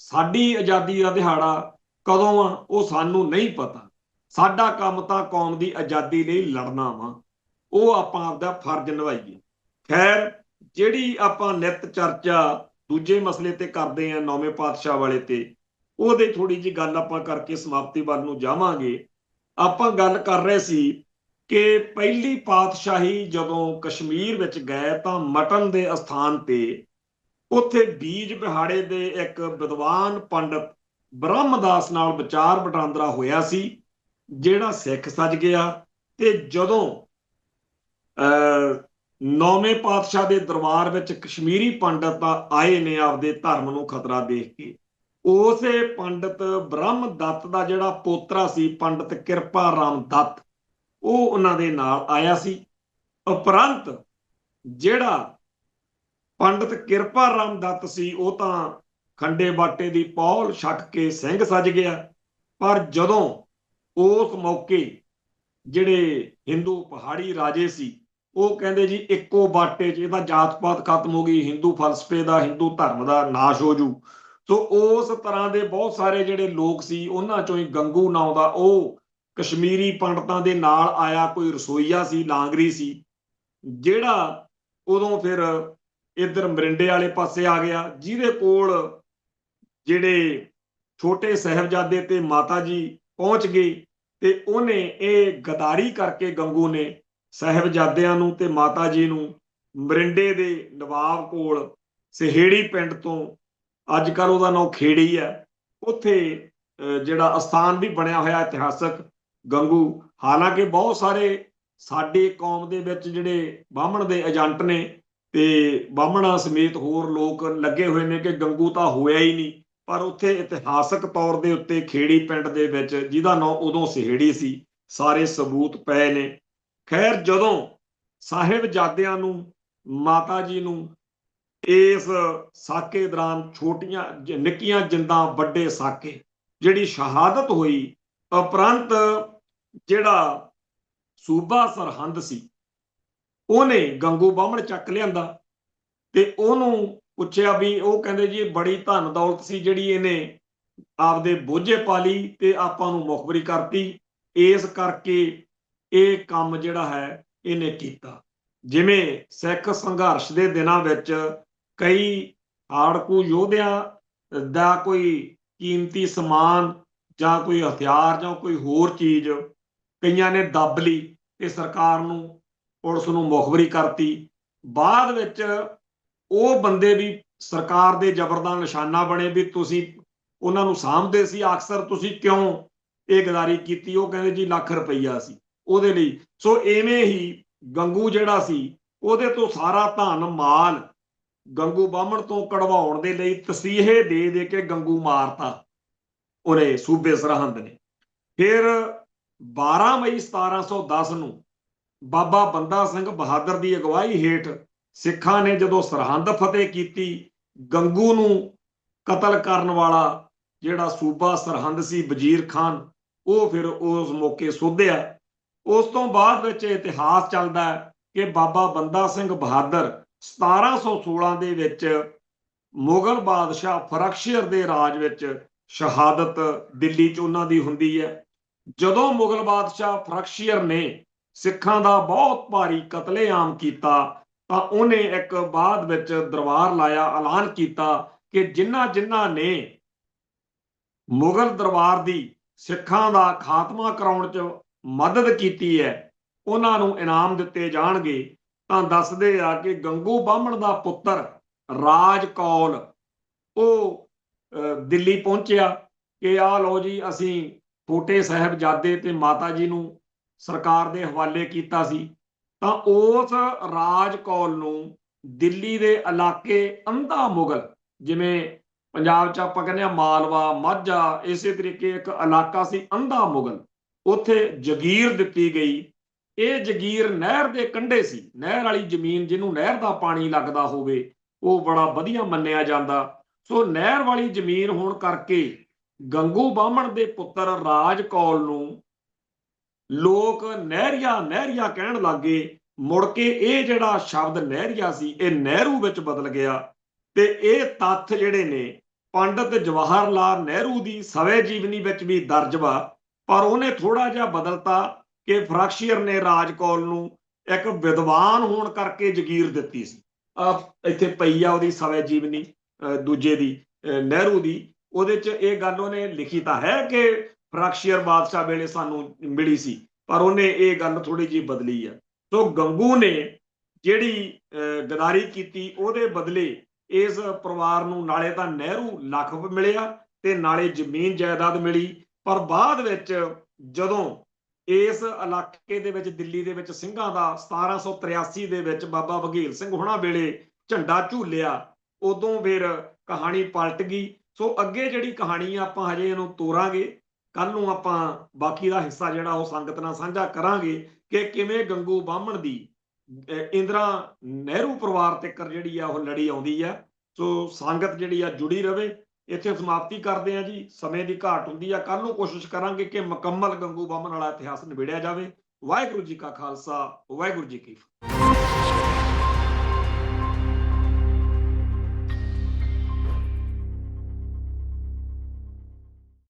ਸਾਡੀ ਆਜ਼ਾਦੀ ਦਾ ਦਿਹਾੜਾ ਕਦੋਂ ਆ ਉਹ ਸਾਨੂੰ ਨਹੀਂ ਪਤਾ। ਸਾਡਾ ਕੰਮ ਤਾਂ ਕੌਮ ਦੀ ਆਜ਼ਾਦੀ ਲਈ ਲੜਨਾ ਵਾ, ਉਹ ਆਪਾਂ ਆਪਦਾ ਫਰਜ਼ ਨਿਭਾਈਏ। ਖੈਰ, ਜਿਹੜੀ ਆਪਾਂ ਨਿਤ ਚਰਚਾ ਦੂਜੇ ਮਸਲੇ ਤੇ ਕਰਦੇ ਆ, 9ਵੇਂ ਪਾਤਸ਼ਾਹ ਵਾਲੇ ਤੇ, ਉਹਦੇ ਥੋੜੀ ਜਿਹੀ ਗੱਲ ਆਪਾਂ ਕਰਕੇ ਸਮਾਪਤੀ ਵੱਲ ਨੂੰ ਜਾਵਾਂਗੇ। ਆਪਾਂ ਗੱਲ ਕਰ ਰਹੇ ਸੀ ਕਿ ਪਹਿਲੀ ਪਾਤਸ਼ਾਹੀ ਜਦੋਂ ਕਸ਼ਮੀਰ ਵਿੱਚ ਗਏ ਤਾਂ ਮਟਨ ਦੇ ਅਸਥਾਨ ਤੇ ਉੱਥੇ ਬੀਜ ਬਿਹਾੜੇ ਦੇ ਇੱਕ ਵਿਦਵਾਨ ਪੰਡਤ ਬ੍ਰਹਮਦਾਸ ਨਾਲ ਵਿਚਾਰ ਵਟਾਂਦਰਾ ਹੋਇਆ ਸੀ, ਜਿਹੜਾ ਸਿੱਖ ਸੱਜ ਗਿਆ। ਤੇ ਜਦੋਂ ਨੌਵੇਂ ਪਾਤਸ਼ਾਹ ਦੇ ਦਰਬਾਰ ਵਿੱਚ ਕਸ਼ਮੀਰੀ ਪੰਡਤ ਆਏ ਨੇ ਆਪਦੇ ਧਰਮ ਨੂੰ ਖਤਰਾ ਦੇਖ ਕੇ, ਉਸੇ ਪੰਡਤ ਬ੍ਰਹਮ ਦੱਤ ਦਾ ਜਿਹੜਾ ਪੋਤਰਾ ਸੀ ਪੰਡਤ ਕਿਰਪਾ ਰਾਮ ਦੱਤ, ਉਹ ਉਹਨਾਂ ਦੇ ਨਾਲ ਆਇਆ ਸੀ। ਉਪਰੰਤ ਜਿਹੜਾ ਪੰਡਤ ਕਿਰਪਾ ਰਾਮ ਦੱਤ ਸੀ, ਉਹ ਤਾਂ ਖੰਡੇ ਬਾਟੇ ਦੀ ਪੌਲ ਛਕ ਕੇ ਸਿੰਘ ਸੱਜ ਗਿਆ। ਪਰ ਜਦੋਂ ਉਸ ਮੌਕੇ ਜਿਹੜੇ ਹਿੰਦੂ ਪਹਾੜੀ ਰਾਜੇ ਸੀ, ਉਹ ਕਹਿੰਦੇ ਜੀ ਇੱਕੋ ਬਾਟੇ 'ਚ ਇਹਦਾ ਜਾਤ ਪਾਤ ਖਤਮ ਹੋ ਗਈ, ਹਿੰਦੂ ਫਲਸਫੇ ਦਾ, ਹਿੰਦੂ ਧਰਮ ਦਾ ਨਾਸ਼ ਹੋ ਜੂ। ਸੋ ਉਸ ਤਰ੍ਹਾਂ ਦੇ ਬਹੁਤ ਸਾਰੇ ਜਿਹੜੇ ਲੋਕ ਸੀ, ਉਹਨਾਂ ਚੋਂ ਹੀ ਗੰਗੂ ਨਾਂ ਦਾ ਉਹ ਕਸ਼ਮੀਰੀ ਪੰਡਤਾਂ ਦੇ ਨਾਲ ਆਇਆ। ਕੋਈ ਰਸੋਈਆ ਸੀ, ਲਾਂਗਰੀ ਸੀ, ਜਿਹੜਾ ਉਦੋਂ ਫਿਰ ਇੱਧਰ ਮਰਿੰਡੇ ਵਾਲੇ ਪਾਸੇ ਆ ਗਿਆ, ਜਿਹਦੇ ਕੋਲ ਜਿਹੜੇ ਛੋਟੇ ਸਾਹਿਬਜ਼ਾਦੇ ਤੇ ਮਾਤਾ ਜੀ ਪਹੁੰਚ ਗਏ। ਤੇ ਉਹਨੇ ਇਹ ਗਦਾਰੀ ਕਰਕੇ ਗੰਗੂ ਨੇ ਸਾਹਿਬਜ਼ਾਦਿਆਂ ਨੂੰ ਤੇ ਮਾਤਾ ਜੀ ਨੂੰ ਮਰਿੰਡੇ ਦੇ ਨਵਾਬ ਕੋਲ ਸਹੇੜੀ ਪਿੰਡ ਤੋਂ, ਅੱਜ ਕੱਲ ਉਹਦਾ ਨਾਂ ਖੇੜੀ ਹੈ, ਉੱਥੇ ਜਿਹੜਾ ਅਸਥਾਨ ਵੀ ਬਣਿਆ ਹੋਇਆ ਇਤਿਹਾਸਕ ਗੰਗੂ। ਹਾਲਾਂਕਿ ਬਹੁਤ ਸਾਰੇ ਸਾਡੀ ਕੌਮ ਦੇ ਵਿੱਚ ਜਿਹੜੇ ਬਾਹਮਣ ਦੇ ਏਜੰਟ ਨੇ ਤੇ ਬਾਹਮਣਾਂ ਸਮੇਤ ਹੋਰ ਲੋਕ ਲੱਗੇ ਹੋਏ ਨੇ ਕਿ ਗੰਗੂ ਤਾਂ ਹੋਇਆ ਹੀ ਨਹੀਂ, ਪਰ ਉੱਥੇ ਇਤਿਹਾਸਕ ਤੌਰ ਦੇ ਉੱਤੇ ਖੇੜੀ ਪਿੰਡ ਦੇ ਵਿੱਚ, ਜਿਹਦਾ ਨਾਂ ਉਦੋਂ ਸਹੇੜੀ ਸੀ, ਸਾਰੇ ਸਬੂਤ ਪਏ ਨੇ। ਖੈਰ, ਜਦੋਂ ਸਾਹਿਬਜ਼ਾਦਿਆਂ ਨੂੰ, ਮਾਤਾ ਜੀ ਨੂੰ ਇਸ ਸਾਕੇ ਦੌਰਾਨ ਛੋਟੀਆਂ ਨਿੱਕੀਆਂ ਜਿੰਦਾਂ ਵੱਡੇ ਸਾਕੇ ਜਿਹੜੀ ਸ਼ਹਾਦਤ ਹੋਈ, ਉਪਰੰਤ ਜਿਹੜਾ ਸੂਬਾ ਸਰਹੰਦ ਸੀ, ਉਹਨੇ ਗੰਗੂ ਬਾਹਮਣ ਚੱਕ ਲਿਆਂਦਾ ਤੇ ਉਹਨੂੰ ਪੁੱਛਿਆ ਵੀ, ਉਹ ਕਹਿੰਦੇ ਜੀ ਬੜੀ ਧਨ ਦੌਲਤ ਸੀ ਜਿਹੜੀ ਇਹਨੇ ਆਪਦੇ ਬੋਝੇ ਪਾ ਲਈ ਤੇ ਆਪਾਂ ਨੂੰ ਮੁਖਬਰੀ ਕਰਤੀ, ਇਸ ਕਰਕੇ ਇਹ ਕੰਮ ਜਿਹੜਾ ਹੈ ਇਹਨੇ ਕੀਤਾ। ਜਿਵੇਂ ਸਿੱਖ ਸੰਘਰਸ਼ ਦੇ ਦਿਨਾਂ ਵਿੱਚ ਕਈ ਹਾੜਕੂ ਯੋਧਿਆਂ ਦਾ ਕੋਈ ਕੀਮਤੀ ਸਮਾਨ ਜਾਂ ਕੋਈ ਹਥਿਆਰ ਜਾਂ ਕੋਈ ਹੋਰ ਚੀਜ਼ ਕਈਆਂ ਨੇ ਦੱਬ ਲਈ ਤੇ ਸਰਕਾਰ ਨੂੰ, ਪੁਲਿਸ ਨੂੰ ਮੁਖਬਰੀ ਕਰਤੀ। ਬਾਅਦ ਵਿੱਚ ਉਹ ਬੰਦੇ ਵੀ ਸਰਕਾਰ ਦੇ ਜ਼ਬਰ ਦਾ ਨਿਸ਼ਾਨਾ ਬਣੇ ਵੀ ਤੁਸੀਂ ਉਹਨਾਂ ਨੂੰ ਸਾਂਭਦੇ ਸੀ, ਅਕਸਰ ਤੁਸੀਂ ਕਿਉਂ ਇਹ ਗਦਾਰੀ ਕੀਤੀ? ਉਹ ਕਹਿੰਦੇ ਜੀ ਲੱਖ ਰੁਪਈਆ ਸੀ ਉਹਦੇ ਲਈ। ਸੋ ਐਵੇਂ ਹੀ ਗੰਗੂ ਜਿਹੜਾ ਸੀ, ਉਹਦੇ ਤੋਂ ਸਾਰਾ ਧਨ ਮਾਲ ਗੰਗੂ ਬਾਹਮਣ ਤੋਂ ਕਢਵਾਉਣ ਦੇ ਲਈ ਤਸੀਹੇ ਦੇ ਦੇ ਕੇ ਗੰਗੂ ਮਾਰਤਾ ਉਹਨੇ ਸੂਬੇ ਸਰਹੰਦ ਨੇ। ਫਿਰ 12 ਮਈ 1710 ਨੂੰ ਬਾਬਾ ਬੰਦਾ ਸਿੰਘ ਬਹਾਦਰ ਦੀ ਅਗਵਾਈ ਹੇਠ ਸਿੱਖਾਂ ਨੇ ਜਦੋਂ ਸਰਹੰਦ ਫਤਿਹ ਕੀਤੀ, ਗੰਗੂ ਨੂੰ ਕਤਲ ਕਰਨ ਵਾਲਾ ਜਿਹੜਾ ਸੂਬਾ ਸਰਹੰਦ ਸੀ ਵਜ਼ੀਰ ਖਾਨ, ਉਹ ਫਿਰ ਉਸ ਮੌਕੇ ਸੋਧਿਆ। ਉਸ ਤੋਂ ਬਾਅਦ ਵਿੱਚ ਇਤਿਹਾਸ ਚੱਲਦਾ ਹੈ ਕਿ ਬਾਬਾ ਬੰਦਾ ਸਿੰਘ ਬਹਾਦਰ 1716 ਦੇ ਵਿੱਚ ਮੁਗਲ ਬਾਦਸ਼ਾਹ ਫਰਖਸ਼ੀਰ ਦੇ ਰਾਜ ਵਿੱਚ ਸ਼ਹਾਦਤ ਦਿੱਲੀ 'ਚ ਉਹਨਾਂ ਦੀ ਹੁੰਦੀ ਹੈ। ਜਦੋਂ ਮੁਗਲ ਬਾਦਸ਼ਾਹ ਫਰਖਸ਼ੀਰ ਨੇ ਸਿੱਖਾਂ ਦਾ ਬਹੁਤ ਭਾਰੀ ਕਤਲੇਆਮ ਕੀਤਾ ਤਾਂ ਉਹਨੇ ਇੱਕ ਬਾਅਦ ਵਿੱਚ ਦਰਬਾਰ ਲਾਇਆ, ਐਲਾਨ ਕੀਤਾ ਕਿ ਜਿਨ੍ਹਾਂ ਨੇ ਮੁਗਲ ਦਰਬਾਰ ਦੀ ਸਿੱਖਾਂ ਦਾ ਖਾਤਮਾ ਕਰਾਉਣ 'ਚ ਮਦਦ ਕੀਤੀ ਹੈ, ਉਹਨਾਂ ਨੂੰ ਇਨਾਮ ਦਿੱਤੇ ਜਾਣਗੇ। ਤਾਂ ਦੱਸਦੇ ਆ ਕਿ ਗੰਗੂ ਬਾਹਮਣ ਦਾ ਪੁੱਤਰ ਰਾਜ ਕੌਲ ਉਹ ਦਿੱਲੀ ਪਹੁੰਚਿਆ ਕਿ ਆਹ ਲਓ ਜੀ, ਅਸੀਂ ਛੋਟੇ ਸਾਹਿਬਜ਼ਾਦੇ ਤੇ ਮਾਤਾ ਜੀ ਨੂੰ ਸਰਕਾਰ ਦੇ ਹਵਾਲੇ ਕੀਤਾ ਸੀ। ਤਾਂ ਉਸ ਰਾਜ ਕੌਲ ਨੂੰ ਦਿੱਲੀ ਦੇ ਇਲਾਕੇ ਅੰਧਾ ਮੁਗਲ, ਜਿਵੇਂ ਪੰਜਾਬ 'ਚ ਆਪਾਂ ਕਹਿੰਦੇ ਆ ਮਾਲਵਾ, ਮਾਝਾ, ਇਸੇ ਤਰੀਕੇ ਇੱਕ ਇਲਾਕਾ ਸੀ ਅੰਧਾ ਮੁਗਲ, ਉੱਥੇ ਜਗੀਰ ਦਿੱਤੀ ਗਈ। ਇਹ ਜਗੀਰ ਨਹਿਰ ਦੇ ਕੰਢੇ ਸੀ, ਨਹਿਰ ਵਾਲੀ ਜ਼ਮੀਨ ਜਿਹਨੂੰ ਨਹਿਰ ਦਾ ਪਾਣੀ ਲੱਗਦਾ ਹੋਵੇ ਉਹ ਬੜਾ ਵਧੀਆ ਮੰਨਿਆ ਜਾਂਦਾ। ਸੋ ਨਹਿਰ ਵਾਲੀ ਜ਼ਮੀਨ ਹੋਣ ਕਰਕੇ ਗੰਗੂ ਬਾਹਮਣ ਦੇ ਪੁੱਤਰ ਰਾਜ ਕੌਲ ਨੂੰ ਲੋਕ ਨਹਿਰੀਆ ਕਹਿਣ ਲੱਗੇ। ਮੁੜ ਕੇ ਇਹ ਜਿਹੜਾ ਸ਼ਬਦ ਨਹਿਰੀਆ ਸੀ, ਇਹ ਨਹਿਰੂ ਵਿੱਚ ਬਦਲ ਗਿਆ। ਤੇ ਇਹ ਤੱਥ ਜਿਹੜੇ ਨੇ ਪੰਡਿਤ ਜਵਾਹਰ ਲਾਲ ਨਹਿਰੂ ਦੀ ਸਵੈ ਜੀਵਨੀ ਵਿੱਚ ਵੀ ਦਰਜ ਵਾ, ਪਰ ਉਹਨੇ ਥੋੜਾ ਜਿਹਾ ਬਦਲਤਾ ਕਿ ਫਰਖਸ਼ੀਰ ਨੇ ਰਾਜ ਕੌਲ ਨੂੰ ਇੱਕ ਵਿਦਵਾਨ ਹੋਣ ਕਰਕੇ ਜਗੀਰ ਦਿੱਤੀ ਸੀ। ਇੱਥੇ ਪਈ ਆ ਉਹਦੀ ਸਵੈ ਜੀਵਨੀ ਦੂਜੇ ਦੀ, ਨਹਿਰੂ ਦੀ। ਉਹਦੇ 'ਚ ਇਹ ਗੱਲ ਉਹਨੇ ਲਿਖੀ ਤਾਂ ਹੈ ਕਿ ਫਰਖਸ਼ੀਰ ਬਾਦਸ਼ਾਹ ਵੇਲੇ ਸਾਨੂੰ ਮਿਲੀ ਸੀ, ਪਰ ਉਹਨੇ ਇਹ ਗੱਲ ਥੋੜੀ ਜਿਹੀ ਬਦਲੀ ਆ। ਸੋ ਗੰਗੂ ਨੇ ਜਿਹੜੀ ਗਦਾਰੀ ਕੀਤੀ, ਉਹਦੇ ਬਦਲੇ ਇਸ ਪਰਿਵਾਰ ਨੂੰ ਨਾਲੇ ਤਾਂ ਨਹਿਰੂ ਲਖਬ ਮਿਲਿਆ ਤੇ ਨਾਲੇ ਜ਼ਮੀਨ ਜਾਇਦਾਦ ਮਿਲੀ। ਪਰ ਬਾਅਦ ਵਿੱਚ ਜਦੋਂ ਇਸ ਇਲਾਕੇ ਦੇ ਵਿੱਚ ਦਿੱਲੀ ਦੇ ਵਿੱਚ ਸਿੰਘਾਂ ਦਾ 1783 ਦੇ ਵਿੱਚ ਬਾਬਾ ਬਘੇਲ ਸਿੰਘ ਹੁਣਾਂ ਵੇਲੇ ਝੰਡਾ ਝੂਲਿਆ, ਉਦੋਂ ਫਿਰ ਕਹਾਣੀ ਪਲਟ ਗਈ। ਸੋ ਅੱਗੇ ਜਿਹੜੀ ਕਹਾਣੀ ਆ ਆਪਾਂ ਹਜੇ ਇਹਨੂੰ ਤੋਰਾਂਗੇ। ਕੱਲ ਨੂੰ ਆਪਾਂ ਬਾਕੀ ਦਾ ਹਿੱਸਾ ਜਿਹੜਾ ਉਹ ਸੰਗਤ ਨਾਲ ਸਾਂਝਾ ਕਰਾਂਗੇ ਕਿ ਕਿਵੇਂ ਗੰਗੂ ਬਾਹਮਣ ਦੀ ਇੰਦਰਾ ਨਹਿਰੂ ਪਰਿਵਾਰ ਤੱਕ ਜਿਹੜੀ ਆ ਉਹ ਲੜੀ ਆਉਂਦੀ ਆ। ਸੋ ਸੰਗਤ ਜਿਹੜੀ ਆ ਜੁੜੀ ਰਵੇ। ਇੱਥੇ ਸਮਾਪਤੀ ਕਰਦੇ ਆ ਜੀ, ਸਮੇਂ ਦੀ ਘਾਟ ਹੁੰਦੀ ਆ। ਕੱਲ ਨੂੰ ਕੋਸ਼ਿਸ਼ ਕਰਾਂਗੇ ਕਿ ਮੁਕੰਮਲ ਗੰਗੂ ਬਾਹਮਣ ਵਾਲਾ ਇਤਿਹਾਸ ਨਿਬੇੜਿਆ ਜਾਵੇ। ਵਾਹਿਗੁਰੂ ਜੀ ਕਾ ਖਾਲਸਾ, ਵਾਹਿਗੁਰੂ ਜੀ ਕੀ ਫਤਿਹ।